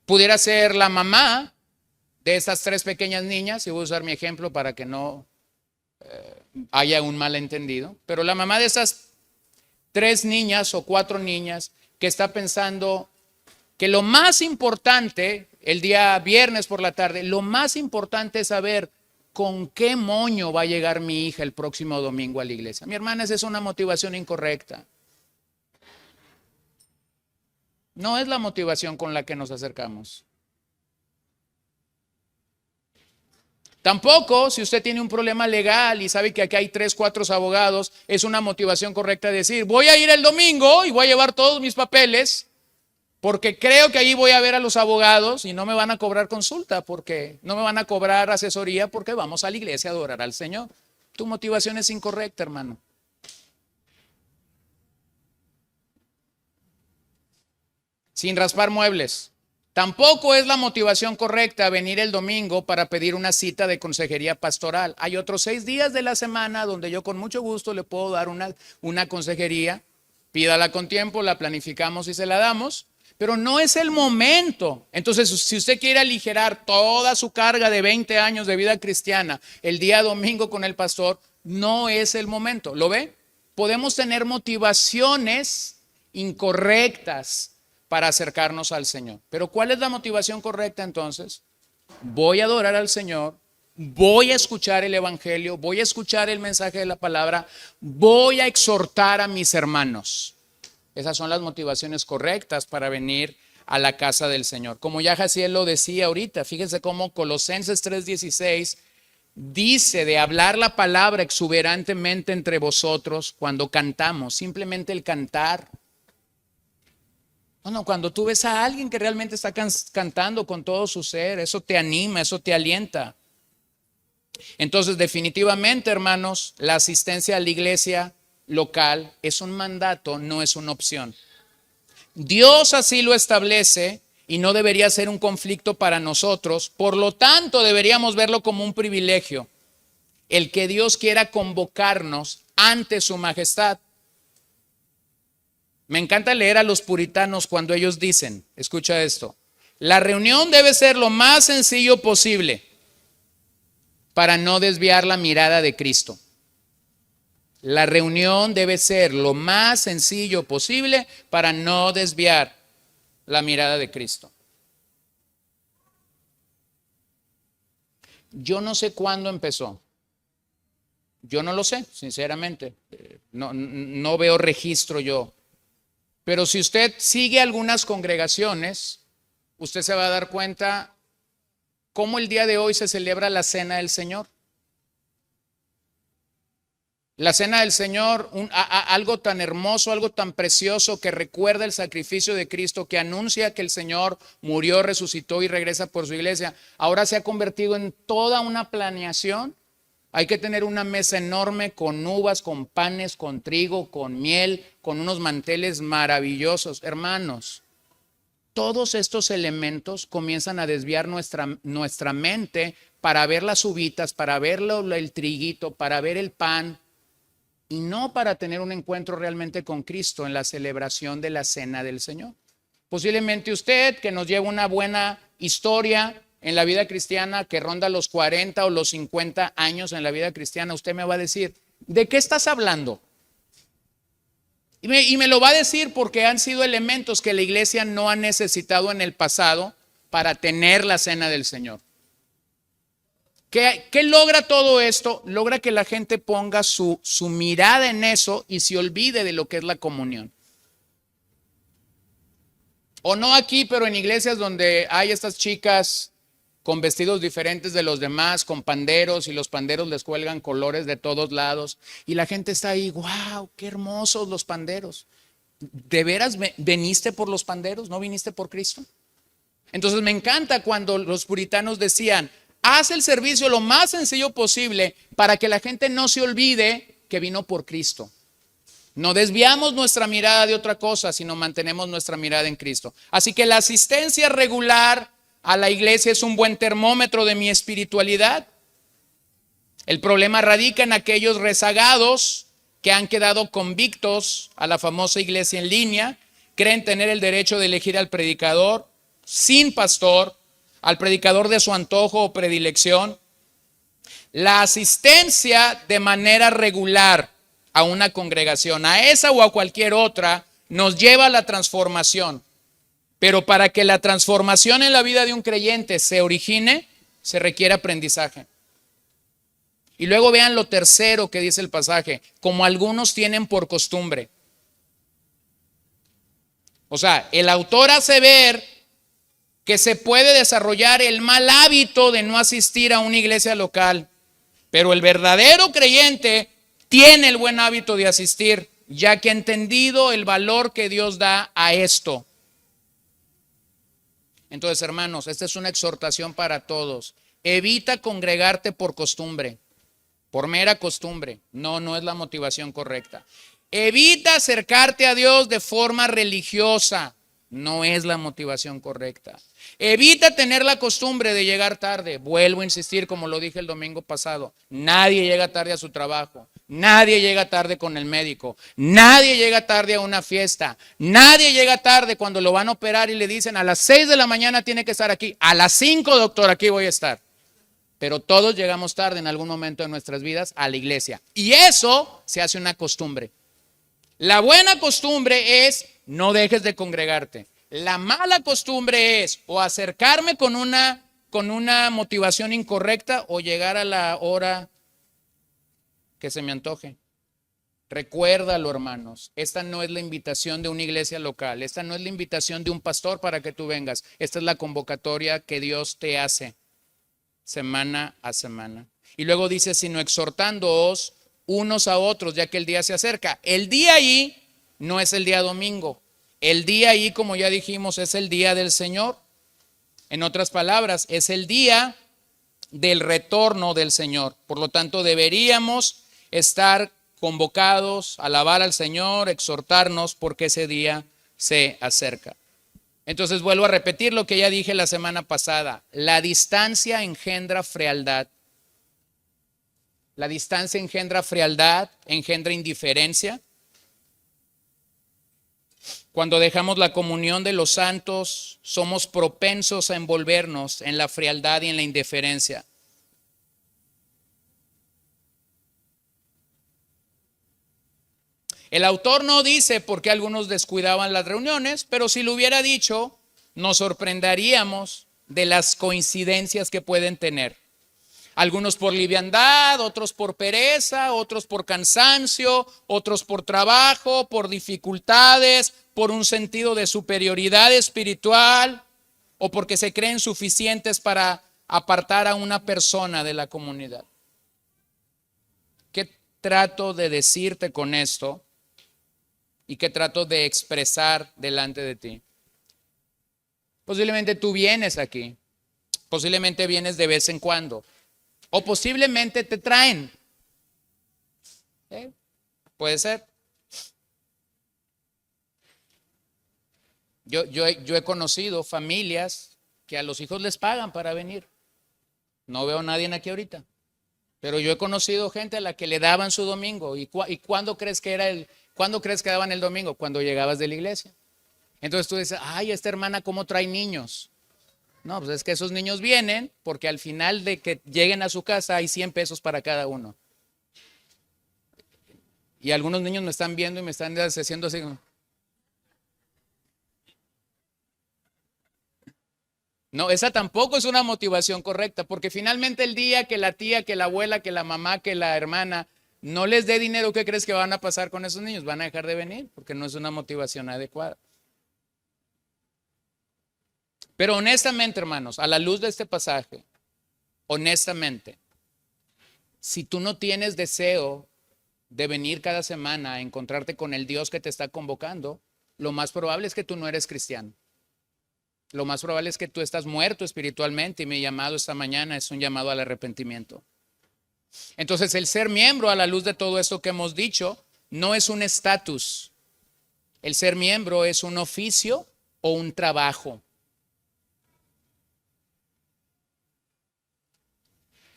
Pudiera ser la mamá de estas 3 pequeñas niñas, y voy a usar mi ejemplo para que no haya un malentendido, pero la mamá de esas 3 niñas o 4 niñas que está pensando que lo más importante, el día viernes por la tarde, lo más importante es saber con qué moño va a llegar mi hija el próximo domingo a la iglesia. Mi hermana, esa es una motivación incorrecta. No es la motivación con la que nos acercamos. Tampoco, si usted tiene un problema legal y sabe que aquí hay 3, 4 abogados, es una motivación correcta decir, voy a ir el domingo y voy a llevar todos mis papeles porque creo que ahí voy a ver a los abogados y no me van a cobrar consulta, porque no me van a cobrar asesoría, porque vamos a la iglesia a adorar al Señor. Tu motivación es incorrecta, hermano. Sin raspar muebles. Tampoco es la motivación correcta venir el domingo para pedir una cita de consejería pastoral. Hay otros 6 días de la semana donde yo con mucho gusto le puedo dar una consejería. Pídala con tiempo, la planificamos y se la damos, pero no es el momento. Entonces, si usted quiere aligerar toda su carga de 20 años de vida cristiana el día domingo con el pastor, no es el momento. ¿Lo ve? Podemos tener motivaciones incorrectas para acercarnos al Señor. Pero ¿cuál es la motivación correcta entonces? Voy a adorar al Señor, voy a escuchar el evangelio, voy a escuchar el mensaje de la palabra, voy a exhortar a mis hermanos. Esas son las motivaciones correctas para venir a la casa del Señor. Como ya Jaciel lo decía ahorita, fíjense cómo Colosenses 3:16 dice de hablar la palabra exuberantemente entre vosotros cuando cantamos, simplemente el cantar. Bueno, cuando tú ves a alguien que realmente está cantando con todo su ser, eso te anima, eso te alienta. Entonces, definitivamente, hermanos, la asistencia a la iglesia local es un mandato, no es una opción. Dios así lo establece y no debería ser un conflicto para nosotros. Por lo tanto, deberíamos verlo como un privilegio, el que Dios quiera convocarnos ante su majestad. Me encanta leer a los puritanos cuando ellos dicen, escucha esto, la reunión debe ser lo más sencillo posible para no desviar la mirada de Cristo. La reunión debe ser lo más sencillo posible para no desviar la mirada de Cristo. Yo no sé cuándo empezó. Yo no lo sé, sinceramente. No veo registro yo. Pero si usted sigue algunas congregaciones, usted se va a dar cuenta cómo el día de hoy se celebra la Cena del Señor. La Cena del Señor, algo tan hermoso, algo tan precioso que recuerda el sacrificio de Cristo, que anuncia que el Señor murió, resucitó y regresa por su iglesia, ahora se ha convertido en toda una planeación. Hay que tener una mesa enorme con uvas, con panes, con trigo, con miel, con unos manteles maravillosos. Hermanos, todos estos elementos comienzan a desviar nuestra mente para ver las uvitas, para ver el triguito, para ver el pan, y no para tener un encuentro realmente con Cristo en la celebración de la Cena del Señor. Posiblemente usted, que nos lleva una buena historia en la vida cristiana, que ronda los 40 o los 50 años en la vida cristiana, usted me va a decir, ¿de qué estás hablando? Y me lo va a decir porque han sido elementos que la iglesia no ha necesitado en el pasado para tener la Cena del Señor. ¿Qué logra todo esto? Logra que la gente ponga su mirada en eso y se olvide de lo que es la comunión. O no aquí, pero en iglesias donde hay estas chicas con vestidos diferentes de los demás, con panderos, y los panderos les cuelgan colores de todos lados, y la gente está ahí, wow, qué hermosos los panderos. ¿De veras veniste por los panderos? ¿No viniste por Cristo? Entonces me encanta cuando los puritanos decían, haz el servicio lo más sencillo posible para que la gente no se olvide que vino por Cristo. No desviamos nuestra mirada de otra cosa, sino mantenemos nuestra mirada en Cristo. Así que la asistencia regular a la iglesia es un buen termómetro de mi espiritualidad. El problema radica en aquellos rezagados que han quedado convictos a la famosa iglesia en línea, creen tener el derecho de elegir al predicador sin pastor, al predicador de su antojo o predilección. La asistencia de manera regular a una congregación, a esa o a cualquier otra, nos lleva a la transformación. Pero para que la transformación en la vida de un creyente se origine, se requiere aprendizaje. Y luego vean lo tercero que dice el pasaje, como algunos tienen por costumbre. O sea, el autor hace ver que se puede desarrollar el mal hábito de no asistir a una iglesia local, pero el verdadero creyente tiene el buen hábito de asistir, ya que ha entendido el valor que Dios da a esto. Entonces, hermanos, esta es una exhortación para todos. Evita congregarte por costumbre, por mera costumbre. No es la motivación correcta. Evita acercarte a Dios de forma religiosa. No es la motivación correcta. Evita tener la costumbre de llegar tarde. Vuelvo a insistir, como lo dije el domingo pasado. Nadie llega tarde a su trabajo. Nadie llega tarde con el médico. Nadie llega tarde a una fiesta. Nadie llega tarde cuando lo van a operar y le dicen a las 6 de la mañana tiene que estar aquí. A las 5, doctor, aquí voy a estar. Pero todos llegamos tarde en algún momento de nuestras vidas a la iglesia. Y eso se hace una costumbre. La buena costumbre es no dejes de congregarte. La mala costumbre es o acercarme con una motivación incorrecta o llegar a la hora que se me antoje. Recuérdalo, hermanos, esta no es la invitación de una iglesia local, esta no es la invitación de un pastor para que tú vengas, esta es la convocatoria que Dios te hace semana a semana. Y luego dice, sino exhortándoos unos a otros, ya que el día se acerca. El día ahí no es el día domingo. El día ahí, como ya dijimos, es el día del Señor. En otras palabras, es el día del retorno del Señor. Por lo tanto, deberíamos estar convocados, alabar al Señor, exhortarnos porque ese día se acerca. Entonces vuelvo a repetir lo que ya dije la semana pasada. La distancia engendra frialdad. La distancia engendra frialdad, engendra indiferencia. Cuando dejamos la comunión de los santos, somos propensos a envolvernos en la frialdad y en la indiferencia. El autor no dice por qué algunos descuidaban las reuniones, pero si lo hubiera dicho, nos sorprenderíamos de las coincidencias que pueden tener. Algunos por liviandad, otros por pereza, otros por cansancio, otros por trabajo, por dificultades, por un sentido de superioridad espiritual o porque se creen suficientes para apartar a una persona de la comunidad. ¿Qué trato de decirte con esto? ¿Y qué trato de expresar delante de ti? Posiblemente tú vienes aquí, posiblemente vienes de vez en cuando, o posiblemente te traen. Puede ser. Yo he conocido familias que a los hijos les pagan para venir. No veo a nadie aquí ahorita, pero yo he conocido gente a la que le daban su domingo. ¿Y cuándo crees que cuándo crees que daban el domingo? Cuando llegabas de la iglesia. Entonces tú dices, ay, esta hermana cómo trae niños. No, pues es que esos niños vienen porque al final de que lleguen a su casa hay 100 pesos para cada uno. Y algunos niños me están viendo y me están haciendo así. No, esa tampoco es una motivación correcta, porque finalmente el día que la tía, que la abuela, que la mamá, que la hermana no les dé dinero, ¿qué crees que van a pasar con esos niños? Van a dejar de venir porque no es una motivación adecuada. Pero honestamente, hermanos, a la luz de este pasaje, honestamente, si tú no tienes deseo de venir cada semana a encontrarte con el Dios que te está convocando, lo más probable es que tú no eres cristiano. Lo más probable es que tú estás muerto espiritualmente y mi llamado esta mañana es un llamado al arrepentimiento. Entonces, el ser miembro a la luz de todo esto que hemos dicho no es un estatus. El ser miembro es un oficio o un trabajo.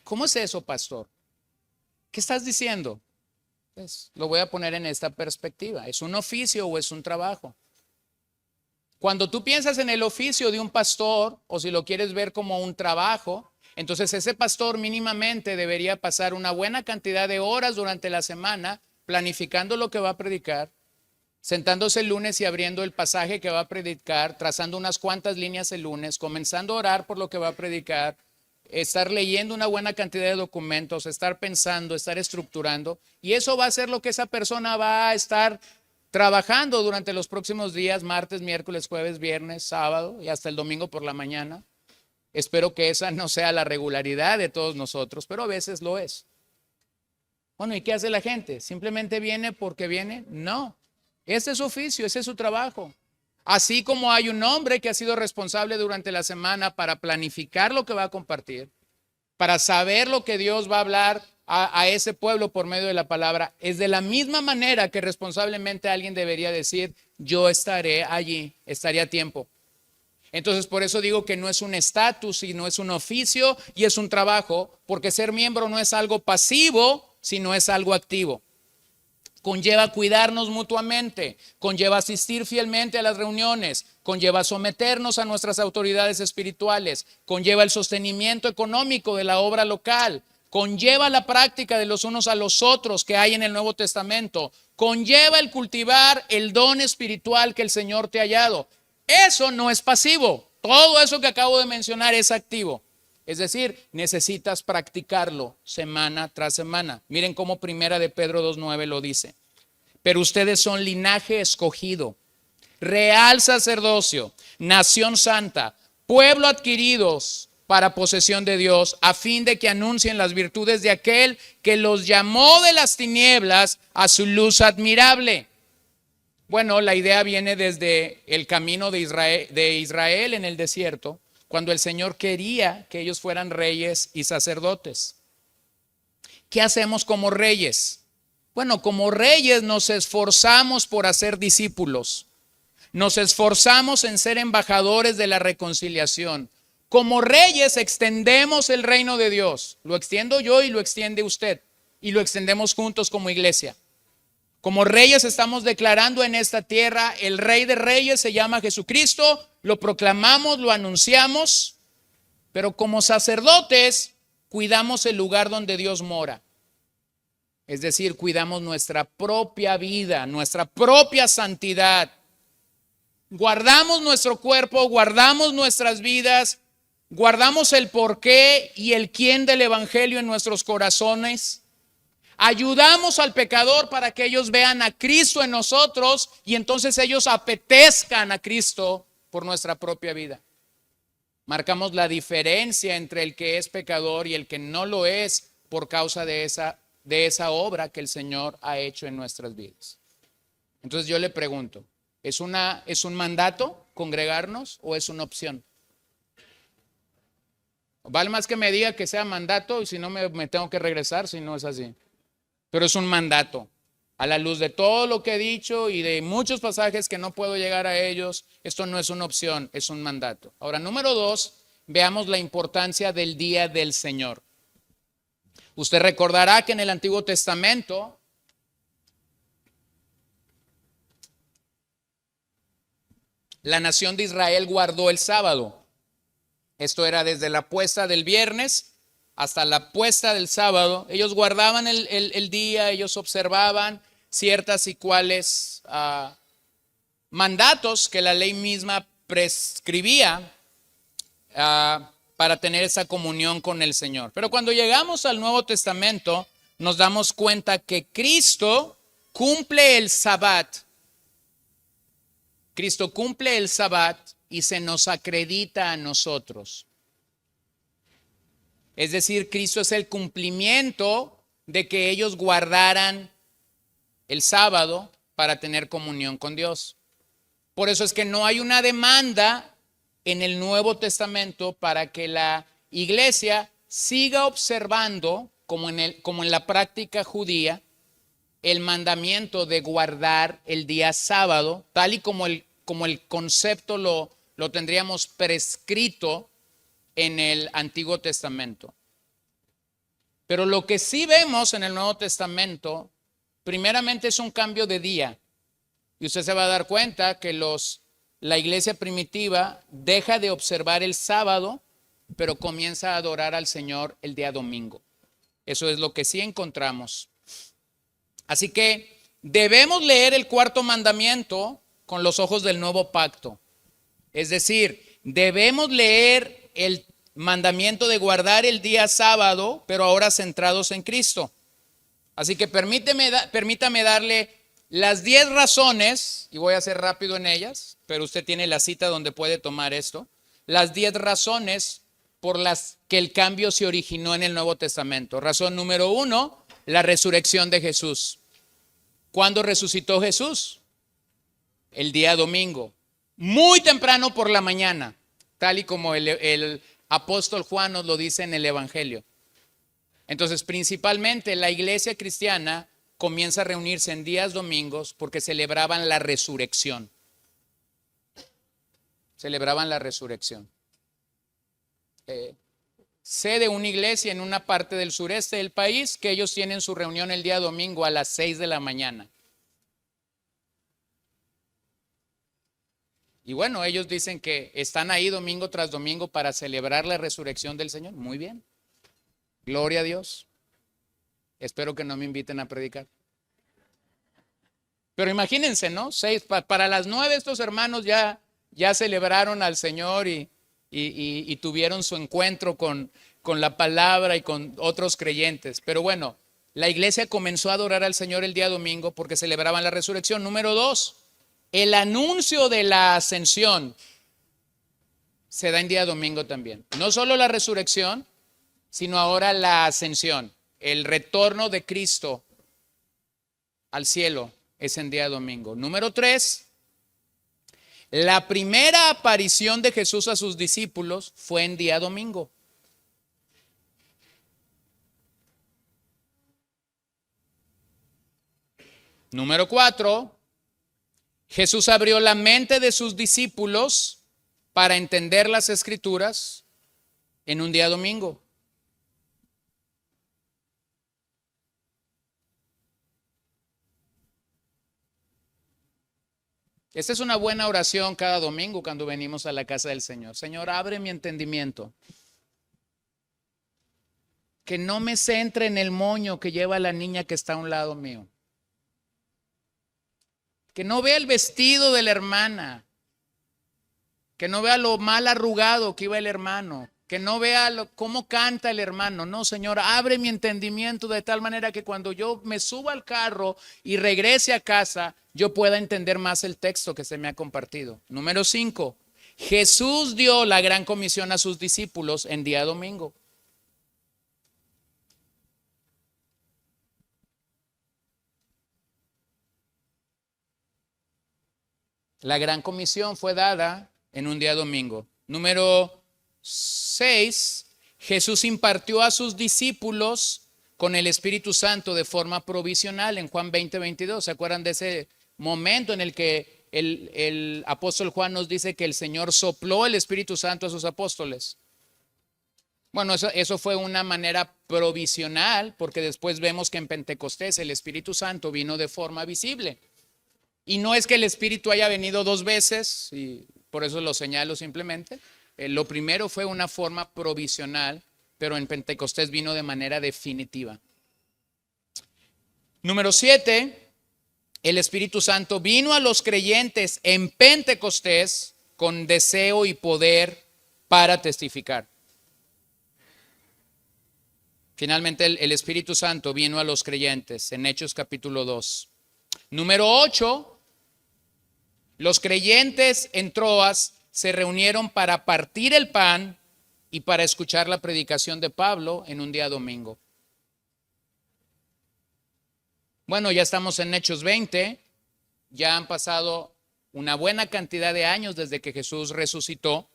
¿Cómo es eso, pastor? ¿Qué estás diciendo? Pues lo voy a poner en esta perspectiva. ¿Es un oficio o es un trabajo? Cuando tú piensas en el oficio de un pastor, o si lo quieres ver como un trabajo, entonces ese pastor mínimamente debería pasar una buena cantidad de horas durante la semana planificando lo que va a predicar, sentándose el lunes y abriendo el pasaje que va a predicar, trazando unas cuantas líneas el lunes, comenzando a orar por lo que va a predicar, estar leyendo una buena cantidad de documentos, estar pensando, estar estructurando, y eso va a ser lo que esa persona va a estar trabajando durante los próximos días, martes, miércoles, jueves, viernes, sábado y hasta el domingo por la mañana. Espero que esa no sea la regularidad de todos nosotros, pero a veces lo es. Bueno, ¿y qué hace la gente? ¿Simplemente viene porque viene? No, ese es su oficio, ese es su trabajo. Así como hay un hombre que ha sido responsable durante la semana para planificar lo que va a compartir, para saber lo que Dios va a hablar a ese pueblo por medio de la palabra, es de la misma manera que responsablemente alguien debería decir, yo estaré allí, estaré a tiempo. Entonces por eso digo que no es un estatus, sino es un oficio y es un trabajo, porque ser miembro no es algo pasivo, sino es algo activo. Conlleva cuidarnos mutuamente, conlleva asistir fielmente a las reuniones, conlleva someternos a nuestras autoridades espirituales, conlleva el sostenimiento económico de la obra local, conlleva la práctica de los unos a los otros que hay en el Nuevo Testamento, conlleva el cultivar el don espiritual que el Señor te ha dado. Eso no es pasivo, todo eso que acabo de mencionar es activo. Es decir, necesitas practicarlo semana tras semana. Miren cómo Primera de Pedro 2:9 lo dice. Pero ustedes son linaje escogido, real sacerdocio, nación santa, pueblo adquiridos para posesión de Dios, a fin de que anuncien las virtudes de aquel que los llamó de las tinieblas a su luz admirable. Bueno, la idea viene desde el camino de Israel en el desierto, cuando el Señor quería que ellos fueran reyes y sacerdotes. ¿Qué hacemos como reyes? Bueno, como reyes nos esforzamos por hacer discípulos. Nos esforzamos en ser embajadores de la reconciliación. Como reyes extendemos el reino de Dios. Lo extiendo yo y lo extiende usted. Y lo extendemos juntos como iglesia. Como reyes estamos declarando en esta tierra, el Rey de Reyes se llama Jesucristo, lo proclamamos, lo anunciamos, pero como sacerdotes cuidamos el lugar donde Dios mora. Es decir, cuidamos nuestra propia vida, nuestra propia santidad. Guardamos nuestro cuerpo, guardamos nuestras vidas, guardamos el porqué y el quién del evangelio en nuestros corazones. Ayudamos al pecador para que ellos vean a Cristo en nosotros y entonces ellos apetezcan a Cristo por nuestra propia vida. Marcamos la diferencia entre el que es pecador y el que no lo es por causa de esa obra que el Señor ha hecho en nuestras vidas. Entonces yo le pregunto, ¿es un mandato congregarnos o es una opción? Vale más que me diga que sea mandato y si no me tengo que regresar si no es así. Pero es un mandato. A la luz de todo lo que he dicho y de muchos pasajes que no puedo llegar a ellos, esto no es una opción, es un mandato. Ahora, número 2, veamos la importancia del día del Señor. Usted recordará que en el Antiguo Testamento la nación de Israel guardó el sábado. Esto era desde la puesta del viernes hasta la puesta del sábado. Ellos guardaban el día, ellos observaban ciertas y cuales mandatos que la ley misma prescribía para tener esa comunión con el Señor. Pero cuando llegamos al Nuevo Testamento, nos damos cuenta que Cristo cumple el Sabbat. Cristo cumple el Sabbat y se nos acredita a nosotros. Es decir, Cristo es el cumplimiento de que ellos guardaran el sábado para tener comunión con Dios. Por eso es que no hay una demanda en el Nuevo Testamento para que la iglesia siga observando, como en la práctica judía, el mandamiento de guardar el día sábado, tal y como el concepto lo tendríamos prescrito en el Antiguo Testamento. Pero lo que sí vemos en el Nuevo Testamento, primeramente es un cambio de día. Y usted se va a dar cuenta que la iglesia primitiva deja de observar el sábado, pero comienza a adorar al Señor el día domingo. Eso es lo que sí encontramos. Así que debemos leer el cuarto mandamiento con los ojos del nuevo pacto. Es decir, debemos leer el mandamiento de guardar el día sábado, pero ahora centrados en Cristo. Así que permítame darle las 10 razones, y voy a ser rápido en ellas, pero usted tiene la cita donde puede tomar esto. Las 10 razones por las que el cambio se originó en el Nuevo Testamento. Razón número 1, la resurrección de Jesús. ¿Cuándo resucitó Jesús? El día domingo, muy temprano por la mañana, tal y como el apóstol Juan nos lo dice en el Evangelio. Entonces, principalmente la iglesia cristiana comienza a reunirse en días domingos porque celebraban la resurrección. Celebraban la resurrección. Sé de una iglesia en una parte del sureste del país que ellos tienen su reunión el día domingo a las 6 de la mañana. Y bueno, ellos dicen que están ahí domingo tras domingo para celebrar la resurrección del Señor. Muy bien. Gloria a Dios. Espero que no me inviten a predicar. Pero imagínense, ¿no? Para las 9 estos hermanos ya celebraron al Señor y tuvieron su encuentro con la palabra y con otros creyentes. Pero bueno, la iglesia comenzó a adorar al Señor el día domingo porque celebraban la resurrección. Número 2. El anuncio de la ascensión se da en día domingo también. No solo la resurrección, sino ahora la ascensión. El retorno de Cristo al cielo es en día domingo. Número 3, La primera aparición de Jesús a sus discípulos fue en día domingo. Número 4, Jesús abrió la mente de sus discípulos para entender las Escrituras en un día domingo. Esta es una buena oración cada domingo cuando venimos a la casa del Señor. Señor, abre mi entendimiento. Que no me centre en el moño que lleva la niña que está a un lado mío. Que no vea el vestido de la hermana. Que no vea lo mal arrugado que iba el hermano. Que no vea cómo canta el hermano. No, Señor, abre mi entendimiento de tal manera que cuando yo me suba al carro y regrese a casa, yo pueda entender más el texto que se me ha compartido. Número 5, Jesús dio la gran comisión a sus discípulos en día domingo. La gran comisión fue dada en un día domingo. Número 6, Jesús impartió a sus discípulos con el Espíritu Santo de forma provisional en Juan 20:22. ¿Se acuerdan de ese momento en el que el apóstol Juan nos dice que el Señor sopló el Espíritu Santo a sus apóstoles? Bueno, eso fue una manera provisional, porque después vemos que en Pentecostés el Espíritu Santo vino de forma visible. Y no es que el Espíritu haya venido 2 veces, y por eso lo señalo simplemente. Lo primero fue una forma provisional, pero en Pentecostés vino de manera definitiva. Número 7, el Espíritu Santo vino a los creyentes en Pentecostés con deseo y poder para testificar. Finalmente el Espíritu Santo vino a los creyentes en Hechos capítulo 2. Número 8, los creyentes en Troas se reunieron para partir el pan y para escuchar la predicación de Pablo en un día domingo. Bueno, ya estamos en Hechos 20, ya han pasado una buena cantidad de años desde que Jesús resucitó.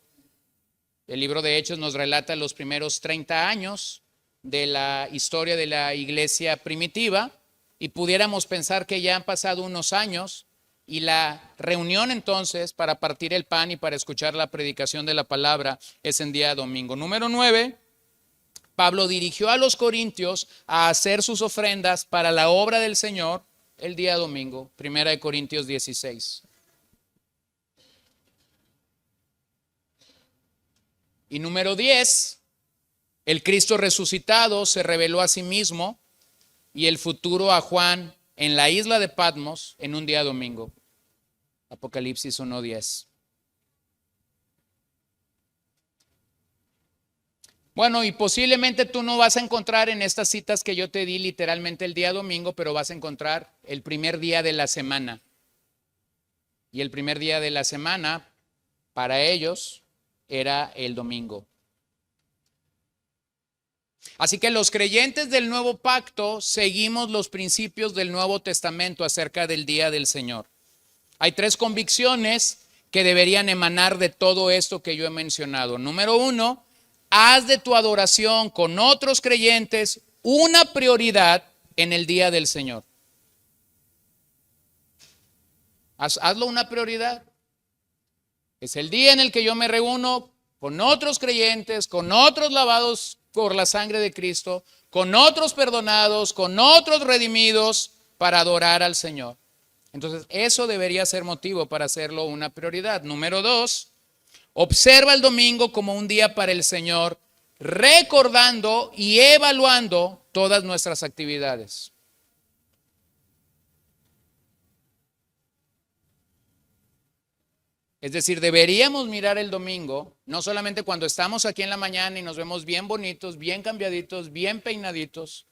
El libro de Hechos nos relata los primeros 30 años de la historia de la iglesia primitiva y pudiéramos pensar que ya han pasado unos años y la reunión entonces para partir el pan y para escuchar la predicación de la palabra es en día domingo. Número 9, Pablo dirigió a los corintios a hacer sus ofrendas para la obra del Señor el día domingo. Primera de Corintios 16. Y número 10, el Cristo resucitado se reveló a sí mismo y el futuro a Juan en la isla de Patmos en un día domingo. Apocalipsis 1:10. Bueno, y posiblemente tú no vas a encontrar en estas citas que yo te di literalmente el día domingo, pero vas a encontrar el primer día de la semana. Y el primer día de la semana para ellos era el domingo. Así que los creyentes del Nuevo Pacto seguimos los principios del Nuevo Testamento acerca del día del Señor. Hay 3 convicciones que deberían emanar de todo esto que yo he mencionado. Número 1, haz de tu adoración con otros creyentes una prioridad en el día del Señor. Hazlo una prioridad. Es el día en el que yo me reúno con otros creyentes, con otros lavados por la sangre de Cristo, con otros perdonados, con otros redimidos para adorar al Señor. Entonces, eso debería ser motivo para hacerlo una prioridad. Número 2, observa el domingo como un día para el Señor, recordando y evaluando todas nuestras actividades. Es decir, deberíamos mirar el domingo, no solamente cuando estamos aquí en la mañana y nos vemos bien bonitos, bien cambiaditos, bien peinaditos,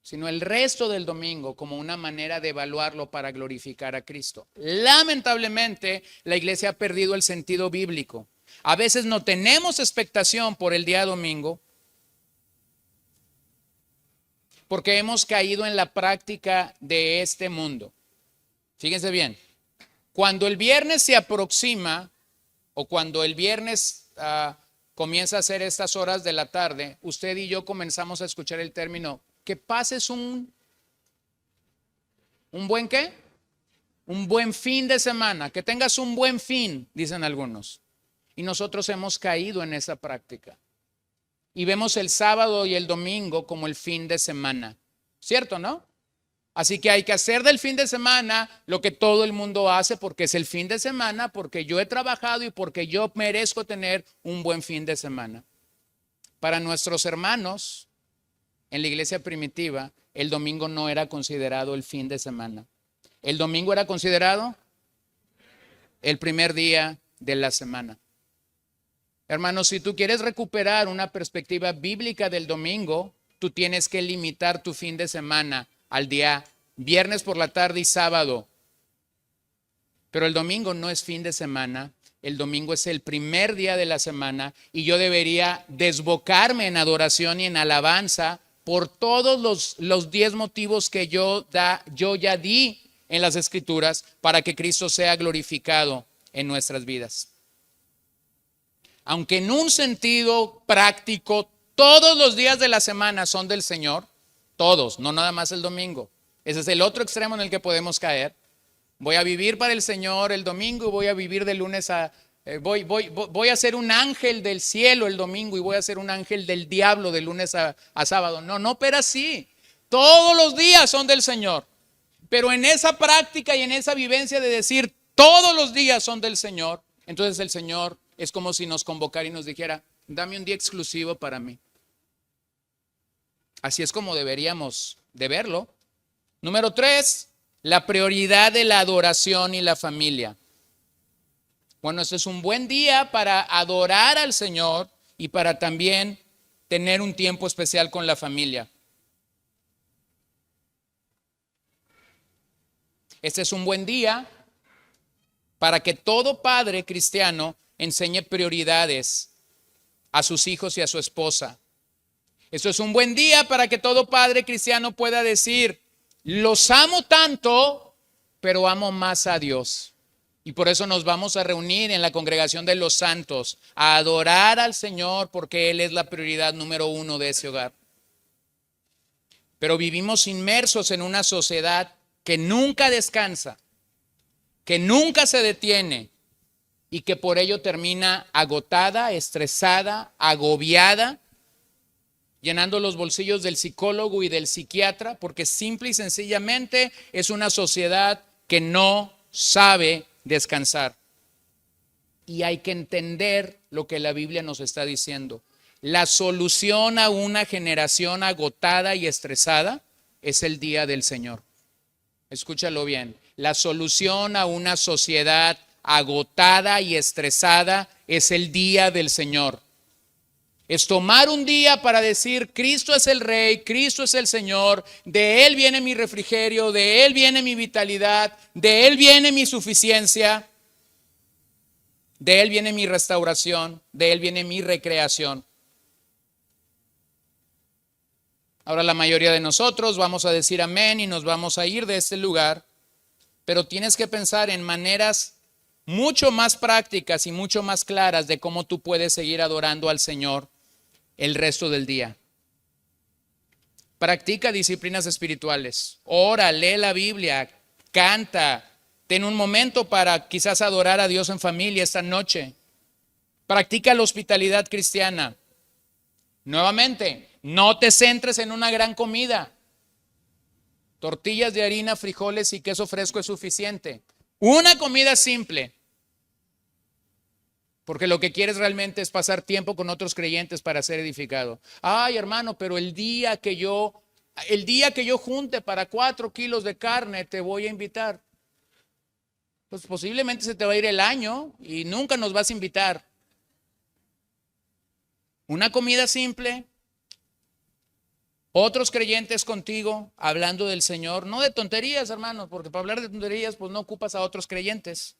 sino el resto del domingo como una manera de evaluarlo para glorificar a Cristo. Lamentablemente, la iglesia ha perdido el sentido bíblico. A veces no tenemos expectación por el día domingo porque hemos caído en la práctica de este mundo. Fíjense bien. Cuando el viernes se aproxima o cuando el viernes comienza a ser estas horas de la tarde, usted y yo comenzamos a escuchar el término, que pases ¿un buen qué? Un buen fin de semana, que tengas un buen fin, dicen algunos. Y nosotros hemos caído en esa práctica. Y vemos el sábado y el domingo como el fin de semana. ¿Cierto, no? Así que hay que hacer del fin de semana lo que todo el mundo hace porque es el fin de semana, porque yo he trabajado y porque yo merezco tener un buen fin de semana. Para nuestros hermanos en la iglesia primitiva, el domingo no era considerado el fin de semana. El domingo era considerado el primer día de la semana. Hermanos, si tú quieres recuperar una perspectiva bíblica del domingo, tú tienes que limitar tu fin de semana al día viernes por la tarde y sábado. Pero el domingo no es fin de semana, el domingo es el primer día de la semana y yo debería desbocarme en adoración y en alabanza por todos los 10 motivos que yo ya di en las Escrituras para que Cristo sea glorificado en nuestras vidas. Aunque en un sentido práctico, todos los días de la semana son del Señor, todos, no nada más el domingo. Ese es el otro extremo en el que podemos caer. Voy a vivir para el Señor el domingo y voy a vivir de lunes a... voy a ser un ángel del cielo el domingo y voy a ser un ángel del diablo de lunes a sábado. No, pero así. Todos los días son del Señor. Pero en esa práctica y en esa vivencia de decir todos los días son del Señor, entonces el Señor es como si nos convocara y nos dijera, dame un día exclusivo para mí. Así es como deberíamos de verlo. Número 3, la prioridad de la adoración y la familia. Bueno, este es un buen día para adorar al Señor y para también tener un tiempo especial con la familia. Este es un buen día para que todo padre cristiano enseñe prioridades a sus hijos y a su esposa. Esto es un buen día para que todo padre cristiano pueda decir, los amo tanto, pero amo más a Dios. Y por eso nos vamos a reunir en la congregación de los santos, a adorar al Señor, porque Él es la prioridad número 1 de ese hogar. Pero vivimos inmersos en una sociedad que nunca descansa, que nunca se detiene y que por ello termina agotada, estresada, agobiada, llenando los bolsillos del psicólogo y del psiquiatra, porque simple y sencillamente es una sociedad que no sabe descansar. Y hay que entender lo que la Biblia nos está diciendo. La solución a una generación agotada y estresada es el día del Señor. Escúchalo bien. La solución a una sociedad agotada y estresada es el día del Señor. Es tomar un día para decir, Cristo es el Rey, Cristo es el Señor, de Él viene mi refrigerio, de Él viene mi vitalidad, de Él viene mi suficiencia, de Él viene mi restauración, de Él viene mi recreación. Ahora la mayoría de nosotros vamos a decir amén y nos vamos a ir de este lugar, pero tienes que pensar en maneras mucho más prácticas y mucho más claras de cómo tú puedes seguir adorando al Señor el resto del día. Practica disciplinas espirituales, ora, lee la Biblia, canta, ten un momento para quizás adorar a Dios en familia esta noche. Practica la hospitalidad cristiana. Nuevamente, no te centres en una gran comida. Tortillas de harina, frijoles y queso fresco es suficiente. Una comida simple. Porque lo que quieres realmente es pasar tiempo con otros creyentes para ser edificado. Ay, hermano, pero el día que yo junte para 4 kilos de carne, te voy a invitar. Pues posiblemente se te va a ir el año y nunca nos vas a invitar. Una comida simple, otros creyentes contigo, hablando del Señor, no de tonterías, hermanos, porque para hablar de tonterías, pues no ocupas a otros creyentes.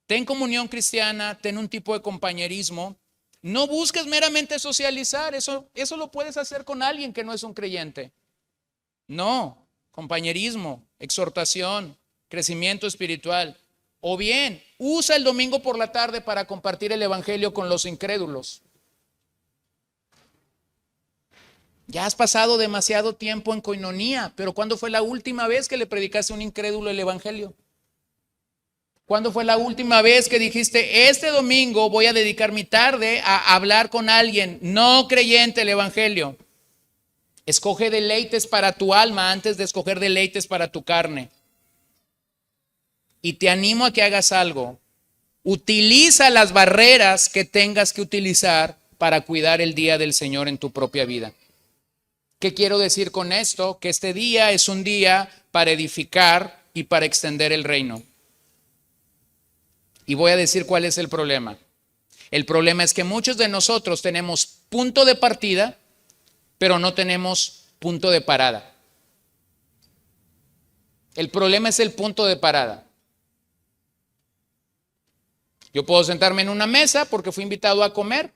Ten comunión cristiana, ten un tipo de compañerismo. No busques meramente socializar, eso lo puedes hacer con alguien que no es un creyente. No, compañerismo, exhortación, crecimiento espiritual. O bien, usa el domingo por la tarde para compartir el evangelio con los incrédulos. Ya has pasado demasiado tiempo en coinonía, pero ¿cuándo fue la última vez que le predicaste a un incrédulo el evangelio? ¿Cuándo fue la última vez que dijiste, este domingo voy a dedicar mi tarde a hablar con alguien no creyente el evangelio? Escoge deleites para tu alma antes de escoger deleites para tu carne. Y te animo a que hagas algo. Utiliza las barreras que tengas que utilizar para cuidar el día del Señor en tu propia vida. ¿Qué quiero decir con esto? Que este día es un día para edificar y para extender el reino. Y voy a decir cuál es el problema. El problema es que muchos de nosotros tenemos punto de partida, pero no tenemos punto de parada. El problema es el punto de parada. Yo puedo sentarme en una mesa porque fui invitado a comer,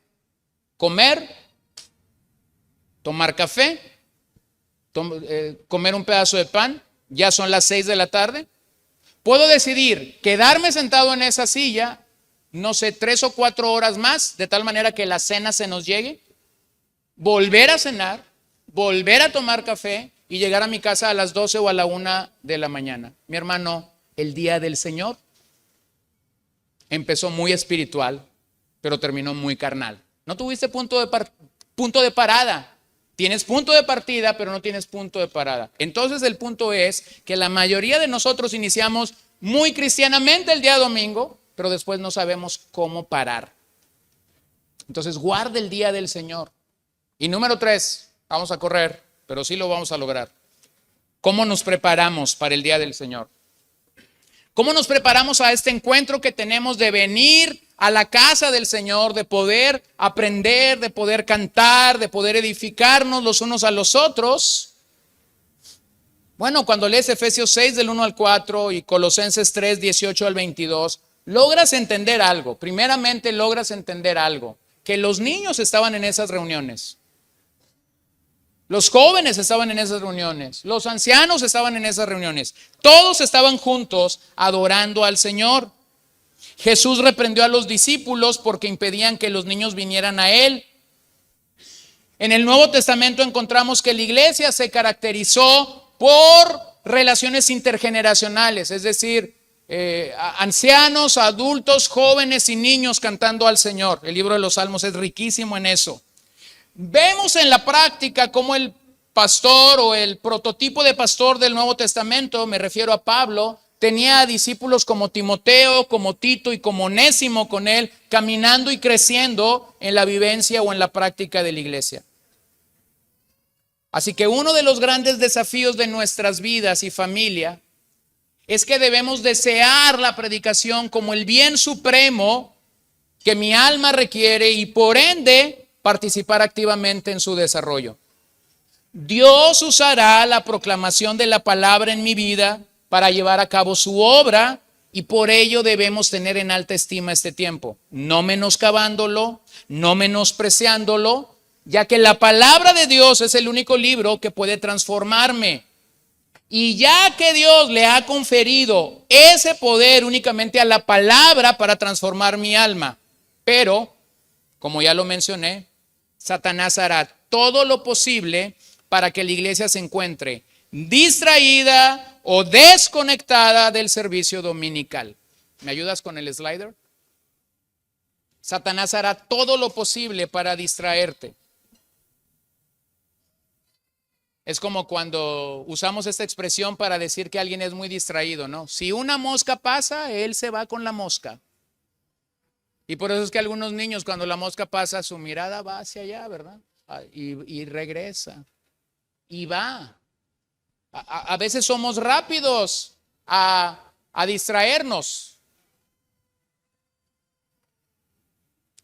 tomar café, comer un pedazo de pan, ya son las 6 de la tarde. Puedo decidir quedarme sentado en esa silla, no sé, 3 o 4 horas más, de tal manera que la cena se nos llegue, volver a cenar, volver a tomar café y llegar a mi casa a las 12 o a la 1 de la mañana. Mi hermano, el día del Señor empezó muy espiritual, pero terminó muy carnal. No tuviste punto de parada. Tienes punto de partida, pero no tienes punto de parada. Entonces el punto es que la mayoría de nosotros iniciamos muy cristianamente el día domingo, pero después no sabemos cómo parar. Entonces guarda el día del Señor. Y número 3, vamos a correr, pero sí lo vamos a lograr. ¿Cómo nos preparamos para el día del Señor? ¿Cómo nos preparamos a este encuentro que tenemos de venir a la casa del Señor, de poder aprender, de poder cantar, de poder edificarnos los unos a los otros? Bueno, cuando lees Efesios 6 del 1 al 4 y Colosenses 3, 18 al 22, logras entender algo. Primeramente logras entender algo, que los niños estaban en esas reuniones. Los jóvenes estaban en esas reuniones, los ancianos estaban en esas reuniones, todos estaban juntos adorando al Señor. Jesús reprendió a los discípulos porque impedían que los niños vinieran a Él. En el Nuevo Testamento encontramos que la iglesia se caracterizó por relaciones intergeneracionales, es decir, ancianos, adultos, jóvenes y niños cantando al Señor. El libro de los Salmos es riquísimo en eso. Vemos en la práctica cómo el pastor o el prototipo de pastor del Nuevo Testamento, me refiero a Pablo, tenía discípulos como Timoteo, como Tito y como Onésimo con él, caminando y creciendo en la vivencia o en la práctica de la iglesia. Así que uno de los grandes desafíos de nuestras vidas y familia es que debemos desear la predicación como el bien supremo que mi alma requiere y por ende participar activamente en su desarrollo. Dios usará la proclamación de la palabra en mi vida para llevar a cabo su obra y por ello debemos tener en alta estima este tiempo, no menoscabándolo, no menospreciándolo, ya que la palabra de Dios es el único libro que puede transformarme. Y ya que Dios le ha conferido ese poder únicamente a la palabra para transformar mi alma, pero, como ya lo mencioné, Satanás hará todo lo posible para que la iglesia se encuentre distraída o desconectada del servicio dominical. ¿Me ayudas con el slider? Satanás hará todo lo posible para distraerte. Es como cuando usamos esta expresión para decir que alguien es muy distraído, ¿no? Si una mosca pasa, él se va con la mosca. Y por eso es que algunos niños cuando la mosca pasa, su mirada va hacia allá, ¿verdad? Y regresa. Y va. A veces somos rápidos a distraernos.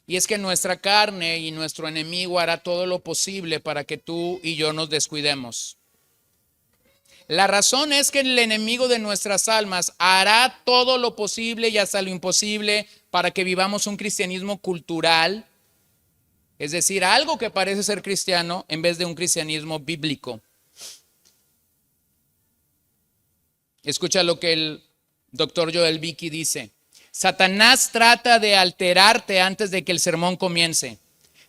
Y es que nuestra carne y nuestro enemigo hará todo lo posible para que tú y yo nos descuidemos. La razón es que el enemigo de nuestras almas hará todo lo posible y hasta lo imposible para que vivamos un cristianismo cultural, es decir, algo que parece ser cristiano en vez de un cristianismo bíblico. Escucha lo que el doctor Joel Beeke dice. Satanás trata de alterarte antes de que el sermón comience.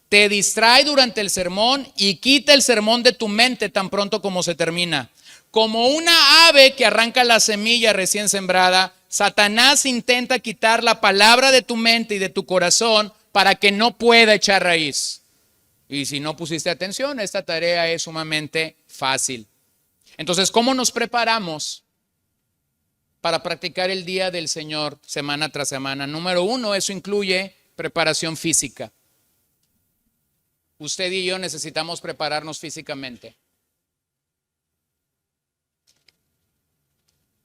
Te distrae durante el sermón y quita el sermón de tu mente tan pronto como se termina. Como una ave que arranca la semilla recién sembrada, Satanás intenta quitar la palabra de tu mente y de tu corazón para que no pueda echar raíz. Y si no pusiste atención, esta tarea es sumamente fácil. Entonces, ¿cómo nos preparamos para practicar el día del Señor semana tras semana? Número uno, eso incluye preparación física. Usted y yo necesitamos prepararnos físicamente.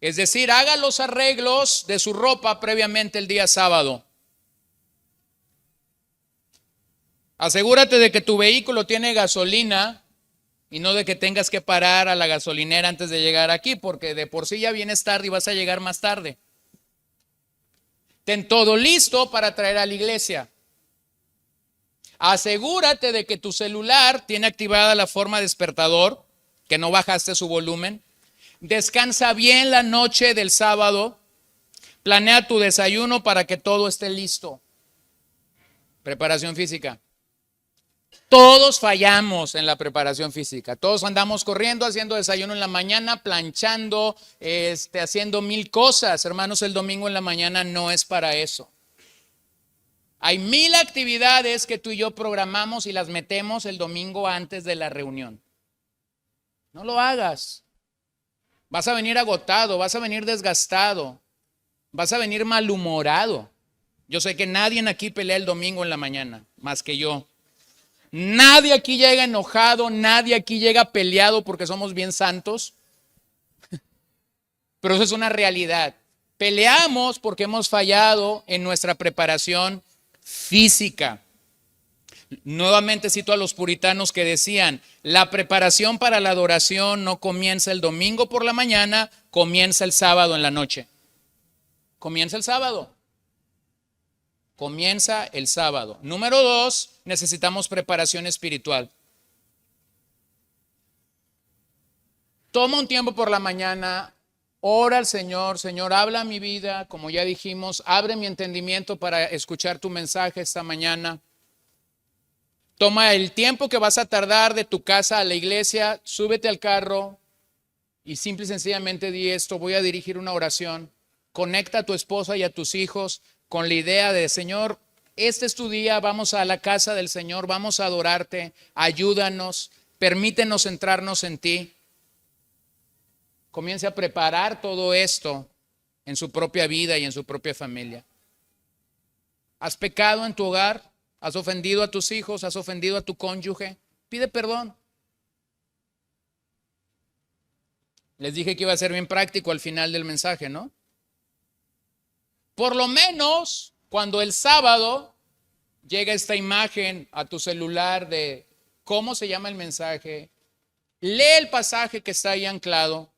Es decir, haga los arreglos de su ropa previamente el día sábado. Asegúrate de que tu vehículo tiene gasolina y no de que tengas que parar a la gasolinera antes de llegar aquí, porque de por sí ya vienes tarde y vas a llegar más tarde. Ten todo listo para traer a la iglesia. Asegúrate de que tu celular tiene activada la forma despertador, que no bajaste su volumen. Descansa bien la noche del sábado. Planea tu desayuno para que todo esté listo. Preparación física. Todos fallamos en la preparación física. Todos andamos corriendo, haciendo desayuno en la mañana, planchando, haciendo mil cosas. Hermanos, el domingo en la mañana no es para eso. Hay 1000 actividades que tú y yo programamos y las metemos el domingo antes de la reunión. No lo hagas. Vas a venir agotado, vas a venir desgastado, vas a venir malhumorado. Yo sé que nadie aquí pelea el domingo en la mañana, más que yo. Nadie aquí llega enojado, nadie aquí llega peleado porque somos bien santos. Pero eso es una realidad. Peleamos porque hemos fallado en nuestra preparación física. Nuevamente cito a los puritanos que decían, la preparación para la adoración no comienza el domingo por la mañana, comienza el sábado en la noche. Comienza el sábado. Comienza el sábado. Número 2, necesitamos preparación espiritual. Toma un tiempo por la mañana, ora al Señor. Señor, habla a mi vida, como ya dijimos, abre mi entendimiento para escuchar tu mensaje esta mañana. Toma el tiempo que vas a tardar de tu casa a la iglesia, súbete al carro y simple y sencillamente di esto, voy a dirigir una oración. Conecta a tu esposa y a tus hijos con la idea de, Señor, este es tu día, vamos a la casa del Señor, vamos a adorarte, ayúdanos, permítenos centrarnos en ti. Comience a preparar todo esto en su propia vida y en su propia familia. ¿Has pecado en tu hogar? ¿Has ofendido a tus hijos? ¿Has ofendido a tu cónyuge? Pide perdón. Les dije que iba a ser bien práctico al final del mensaje, ¿no? Por lo menos cuando el sábado llega esta imagen a tu celular de cómo se llama el mensaje, lee el pasaje que está ahí anclado,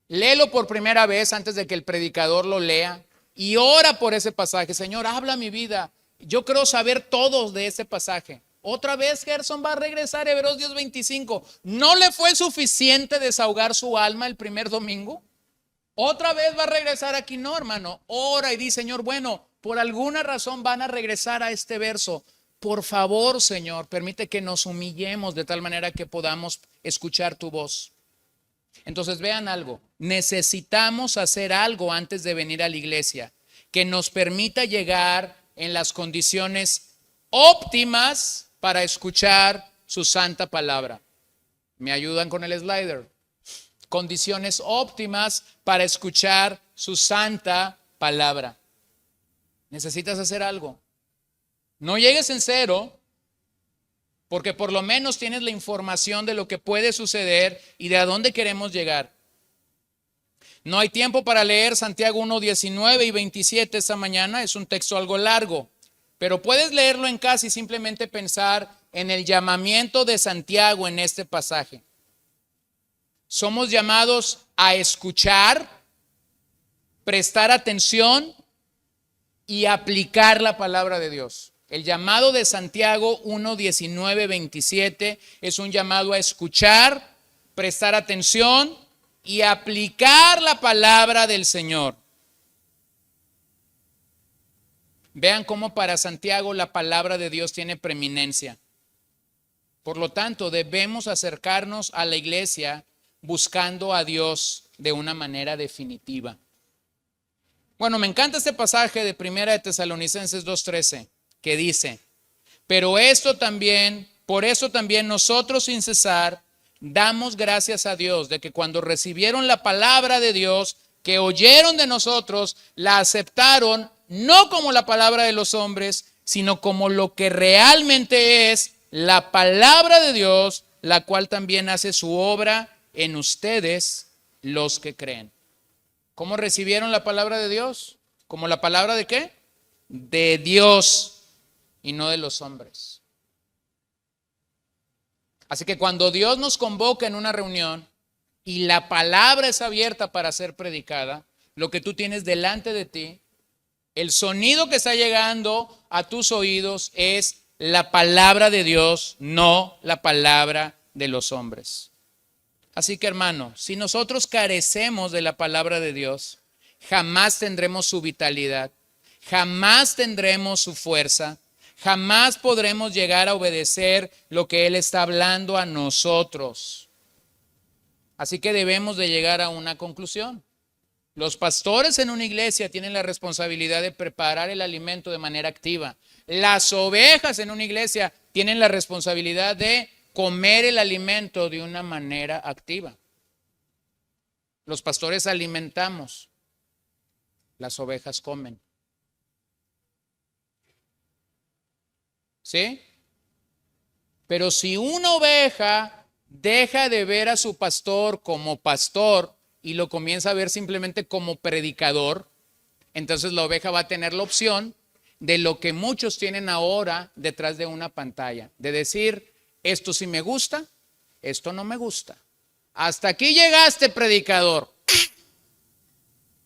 léelo por primera vez antes de que el predicador lo lea y ora por ese pasaje. Señor, habla mi vida. Yo creo saber todo de ese pasaje. Otra vez Gerson va a regresar a Hebreos 10:25. ¿No le fue suficiente desahogar su alma el primer domingo? Otra vez va a regresar aquí. No, hermano, ora y di, Señor, bueno, por alguna razón van a regresar a este verso. Por favor, Señor, permite que nos humillemos de tal manera que podamos escuchar tu voz. Entonces vean algo, necesitamos hacer algo antes de venir a la iglesia que nos permita llegar en las condiciones óptimas para escuchar su santa palabra. ¿Me ayudan con el slider? Condiciones óptimas para escuchar su santa palabra. Necesitas hacer algo. No llegues en cero, porque por lo menos tienes la información de lo que puede suceder y de a dónde queremos llegar. No hay tiempo para leer Santiago 1:19 y 27 esta mañana, es un texto algo largo, pero puedes leerlo en casa y simplemente pensar en el llamamiento de Santiago en este pasaje. Somos llamados a escuchar, prestar atención y aplicar la palabra de Dios. El llamado de Santiago 1:19, 27 es un llamado a escuchar, prestar atención y aplicar la palabra del Señor. Vean cómo para Santiago la palabra de Dios tiene preeminencia. Por lo tanto, debemos acercarnos a la iglesia buscando a Dios de una manera definitiva. Bueno, me encanta este pasaje de Primera de Tesalonicenses 2:13, que dice: pero por eso también nosotros sin cesar damos gracias a Dios de que cuando recibieron la palabra de Dios, que oyeron de nosotros, la aceptaron no como la palabra de los hombres, sino como lo que realmente es la palabra de Dios, la cual también hace su obra en ustedes, los que creen. ¿Cómo recibieron la palabra de Dios? ¿Como la palabra de qué? De Dios y no de los hombres. Así que cuando Dios nos convoca en una reunión y la palabra es abierta para ser predicada, lo que tú tienes delante de ti, el sonido que está llegando a tus oídos es la palabra de Dios, no la palabra de los hombres. Así que, hermano, si nosotros carecemos de la palabra de Dios, jamás tendremos su vitalidad, jamás tendremos su fuerza, jamás podremos llegar a obedecer lo que Él está hablando a nosotros. Así que debemos de llegar a una conclusión. Los pastores en una iglesia tienen la responsabilidad de preparar el alimento de manera activa. Las ovejas en una iglesia tienen la responsabilidad de comer el alimento de una manera activa. Los pastores alimentamos, las ovejas comen. ¿Sí? Pero si una oveja deja de ver a su pastor como pastor y lo comienza a ver simplemente como predicador, entonces la oveja va a tener la opción de lo que muchos tienen ahora detrás de una pantalla, de decir: esto sí me gusta, esto no me gusta. Hasta aquí llegaste, predicador.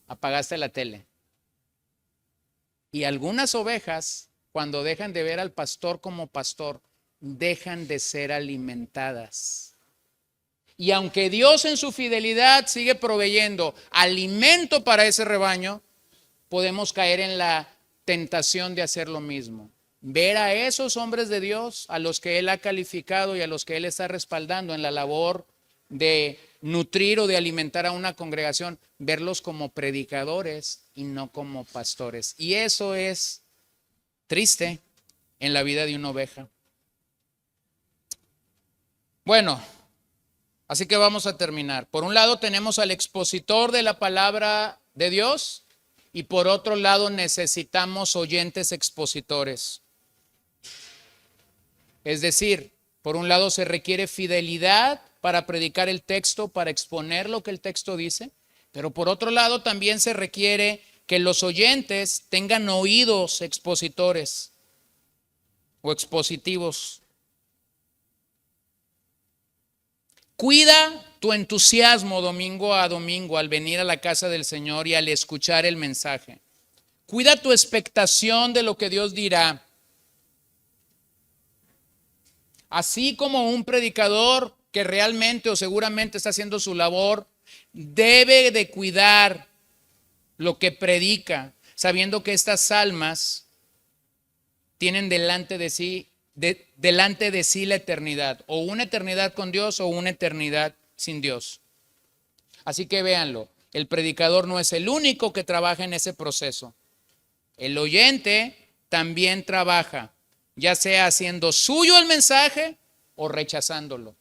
Apagaste la tele. Y algunas ovejas, cuando dejan de ver al pastor como pastor, dejan de ser alimentadas. Y aunque Dios en su fidelidad sigue proveyendo alimento para ese rebaño, podemos caer en la tentación de hacer lo mismo. Ver a esos hombres de Dios, a los que Él ha calificado y a los que Él está respaldando en la labor de nutrir o de alimentar a una congregación, verlos como predicadores y no como pastores. Y eso es triste en la vida de una oveja. Bueno, así que vamos a terminar. Por un lado tenemos al expositor de la palabra de Dios y por otro lado necesitamos oyentes expositores. Es decir, por un lado se requiere fidelidad para predicar el texto, para exponer lo que el texto dice, pero por otro lado también se requiere que los oyentes tengan oídos expositores o expositivos. Cuida tu entusiasmo domingo a domingo al venir a la casa del Señor y al escuchar el mensaje. Cuida tu expectación de lo que Dios dirá. Así como un predicador que realmente o seguramente está haciendo su labor, debe de cuidar lo que predica, sabiendo que estas almas tienen delante de sí la eternidad, o una eternidad con Dios o una eternidad sin Dios. Así que véanlo, el predicador no es el único que trabaja en ese proceso. El oyente también trabaja, ya sea haciendo suyo el mensaje o rechazándolo.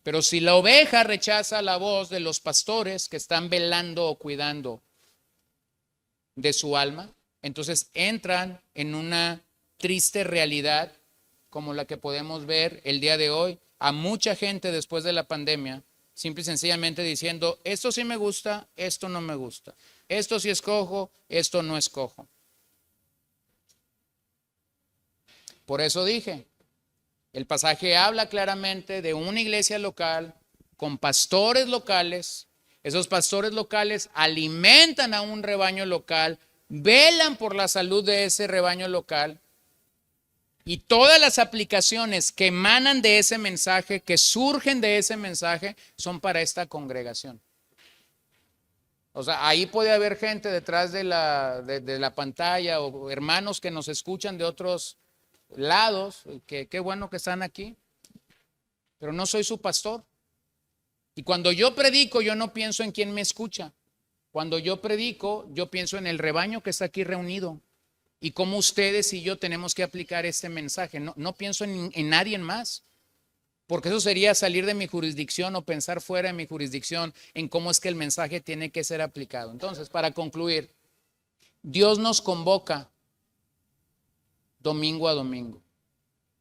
Pero si la oveja rechaza la voz de los pastores que están velando o cuidando de su alma, entonces entran en una triste realidad como la que podemos ver el día de hoy a mucha gente después de la pandemia, simple y sencillamente diciendo: esto sí me gusta, esto no me gusta, esto sí escojo, esto no escojo. Por eso dije, el pasaje habla claramente de una iglesia local con pastores locales. Esos pastores locales alimentan a un rebaño local, velan por la salud de ese rebaño local. Y todas las aplicaciones que emanan de ese mensaje, que surgen de ese mensaje, son para esta congregación. O sea, ahí puede haber gente detrás de la pantalla o hermanos que nos escuchan de otros lados, que qué bueno que están aquí, pero no soy su pastor. Y cuando yo predico, yo no pienso en quién me escucha. Cuando yo predico, yo pienso en el rebaño que está aquí reunido y cómo ustedes y yo tenemos que aplicar este mensaje. No pienso en nadie más, porque eso sería salir de mi jurisdicción o pensar fuera de mi jurisdicción en cómo es que el mensaje tiene que ser aplicado. Entonces, para concluir, Dios nos convoca domingo a domingo.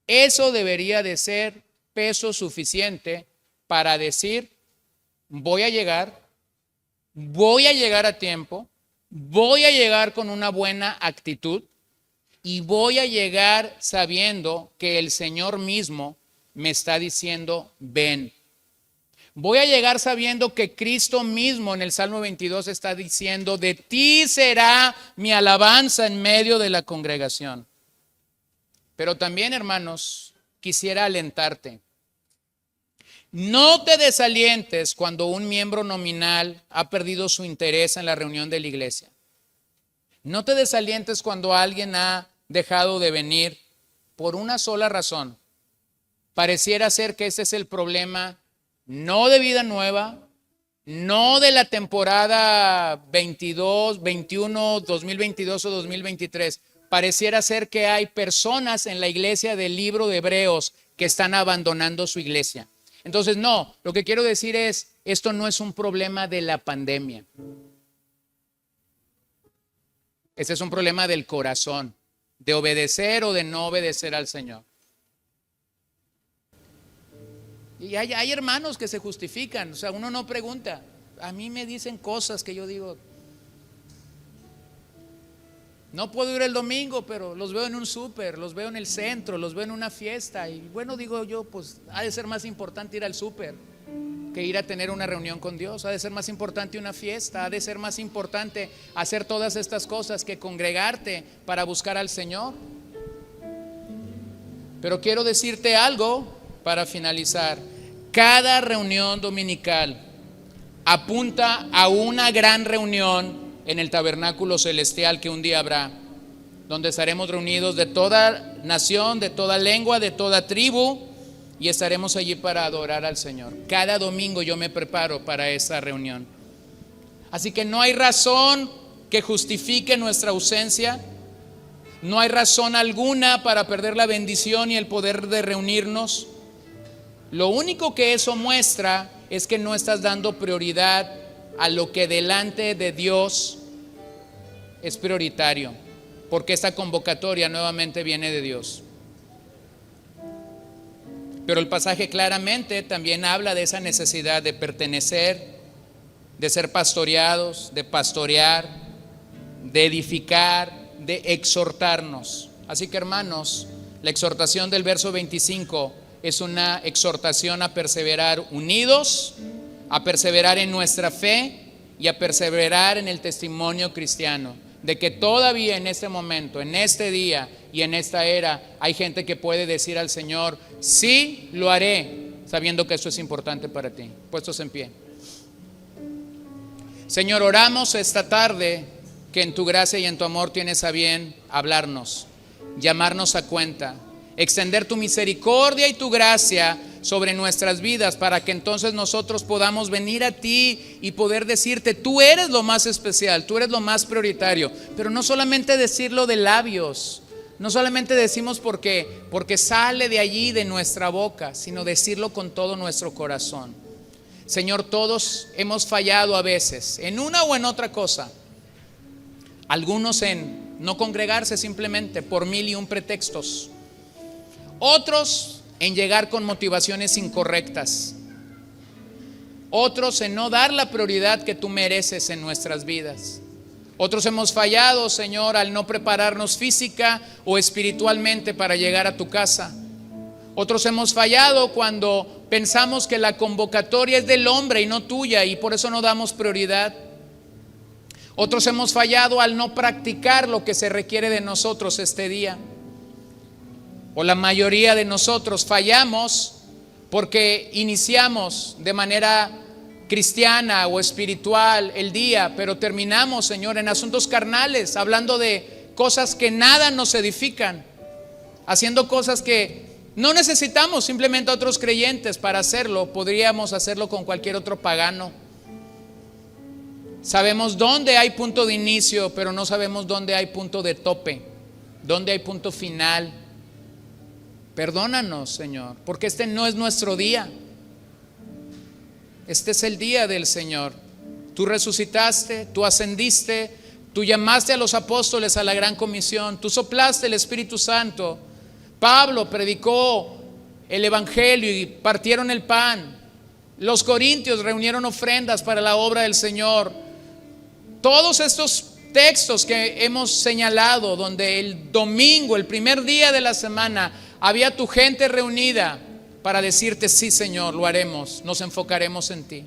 Eso debería de ser peso suficiente para decir: voy a llegar a tiempo, voy a llegar con una buena actitud y voy a llegar sabiendo que el Señor mismo me está diciendo: ven. Voy a llegar sabiendo que Cristo mismo en el Salmo 22 está diciendo: de ti será mi alabanza en medio de la congregación. Pero también, hermanos, quisiera alentarte. No te desalientes cuando un miembro nominal ha perdido su interés en la reunión de la iglesia. No te desalientes cuando alguien ha dejado de venir por una sola razón. Pareciera ser que ese es el problema, no de Vida Nueva, no de la temporada 22, 21, 2022 o 2023. Pareciera ser que hay personas en la iglesia del libro de Hebreos que están abandonando su iglesia. Entonces, no, lo que quiero decir es, esto no es un problema de la pandemia. Este es un problema del corazón, de obedecer o de no obedecer al Señor. Y hay hermanos que se justifican, o sea, uno no pregunta. A mí me dicen cosas que yo digo, no puedo ir el domingo, pero los veo en un súper, los veo en el centro, los veo en una fiesta. Y bueno, digo yo, pues ha de ser más importante ir al súper que ir a tener una reunión con Dios. Ha de ser más importante una fiesta, ha de ser más importante hacer todas estas cosas que congregarte para buscar al Señor. Pero quiero decirte algo para finalizar. Cada reunión dominical apunta a una gran reunión en el tabernáculo celestial que un día habrá, donde estaremos reunidos de toda nación, de toda lengua, de toda tribu, y estaremos allí para adorar al Señor. Cada domingo yo me preparo para esa reunión. Así que no hay razón que justifique nuestra ausencia, no hay razón alguna para perder la bendición y el poder de reunirnos. Lo único que eso muestra es que no estás dando prioridad a lo que delante de Dios es prioritario, porque esta convocatoria nuevamente viene de Dios. Pero el pasaje claramente también habla de esa necesidad de pertenecer, de ser pastoreados, de pastorear, de edificar, de exhortarnos. Así que, hermanos, la exhortación del verso 25 es una exhortación a perseverar unidos, a perseverar en nuestra fe y a perseverar en el testimonio cristiano, de que todavía en este momento, en este día y en esta era, hay gente que puede decir al Señor: sí, lo haré, sabiendo que esto es importante para ti. Puestos en pie. Señor, oramos esta tarde que en tu gracia y en tu amor tienes a bien hablarnos, llamarnos a cuenta, extender tu misericordia y tu gracia sobre nuestras vidas, para que entonces nosotros podamos venir a ti y poder decirte: tú eres lo más especial, tú eres lo más prioritario. Pero no solamente decirlo de labios, no solamente decimos porque sale de allí de nuestra boca, sino decirlo con todo nuestro corazón. Señor, todos hemos fallado a veces en una o en otra cosa. Algunos en no congregarse simplemente por 1001 pretextos, otros en llegar con motivaciones incorrectas, otros en no dar la prioridad que tú mereces en nuestras vidas. Otros hemos fallado, Señor, al no prepararnos física o espiritualmente para llegar a tu casa. Otros hemos fallado cuando pensamos que la convocatoria es del hombre y no tuya, y por eso no damos prioridad. Otros hemos fallado al no practicar lo que se requiere de nosotros este día. O la mayoría de nosotros fallamos porque iniciamos de manera cristiana o espiritual el día, pero terminamos, Señor, en asuntos carnales, hablando de cosas que nada nos edifican, haciendo cosas que no necesitamos simplemente a otros creyentes para hacerlo. Podríamos hacerlo con cualquier otro pagano. Sabemos dónde hay punto de inicio, pero no sabemos dónde hay punto de tope, dónde hay punto final. Perdónanos, Señor, porque este no es nuestro día. Este es el día del Señor. Tú resucitaste, tú ascendiste, tú llamaste a los apóstoles a la gran comisión, tú soplaste el Espíritu Santo. Pablo predicó el evangelio y partieron el pan. Los corintios reunieron ofrendas para la obra del Señor. Todos estos textos que hemos señalado, donde el domingo, el primer día de la semana, había tu gente reunida para decirte: sí, Señor, lo haremos, nos enfocaremos en ti.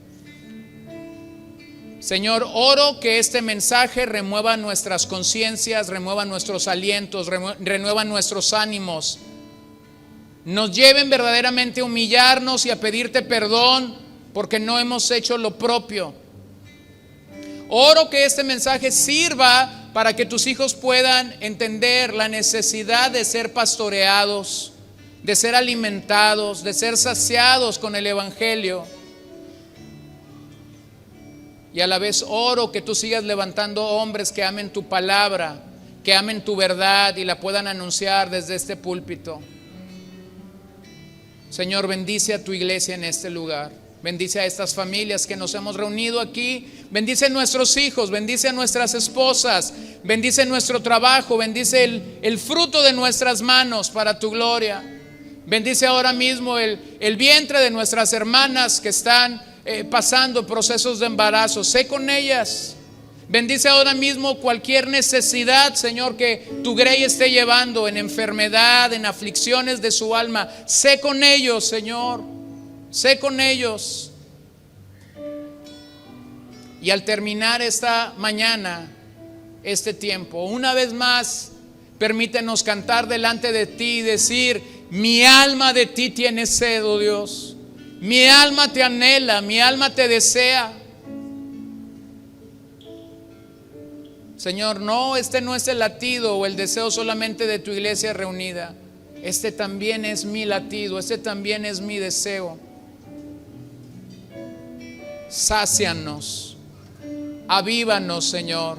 Señor, oro que este mensaje remueva nuestras conciencias, remueva nuestros alientos, renueva nuestros ánimos, nos lleven verdaderamente a humillarnos y a pedirte perdón porque no hemos hecho lo propio. Oro que este mensaje sirva para que tus hijos puedan entender la necesidad de ser pastoreados, de ser alimentados, de ser saciados con el evangelio. Y a la vez oro que tú sigas levantando hombres que amen tu palabra, que amen tu verdad y la puedan anunciar desde este púlpito. Señor, bendice a tu iglesia en este lugar. Bendice a estas familias que nos hemos reunido aquí. Bendice a nuestros hijos, bendice a nuestras esposas, bendice nuestro trabajo, bendice el fruto de nuestras manos para tu gloria. Bendice ahora mismo el vientre de nuestras hermanas que están pasando procesos de embarazo. Sé con ellas. Bendice ahora mismo cualquier necesidad, Señor, que tu grey esté llevando en enfermedad, en aflicciones de su alma. Sé con ellos, Señor. Sé con ellos. Y al terminar esta mañana, este tiempo, una vez más, permítenos cantar delante de ti y decir: mi alma de ti tiene sed, oh Dios. Mi alma te anhela, mi alma te desea. Señor, no, este no es el latido o el deseo solamente de tu iglesia reunida. Este también es mi latido, este también es mi deseo. Sácianos, avívanos, Señor.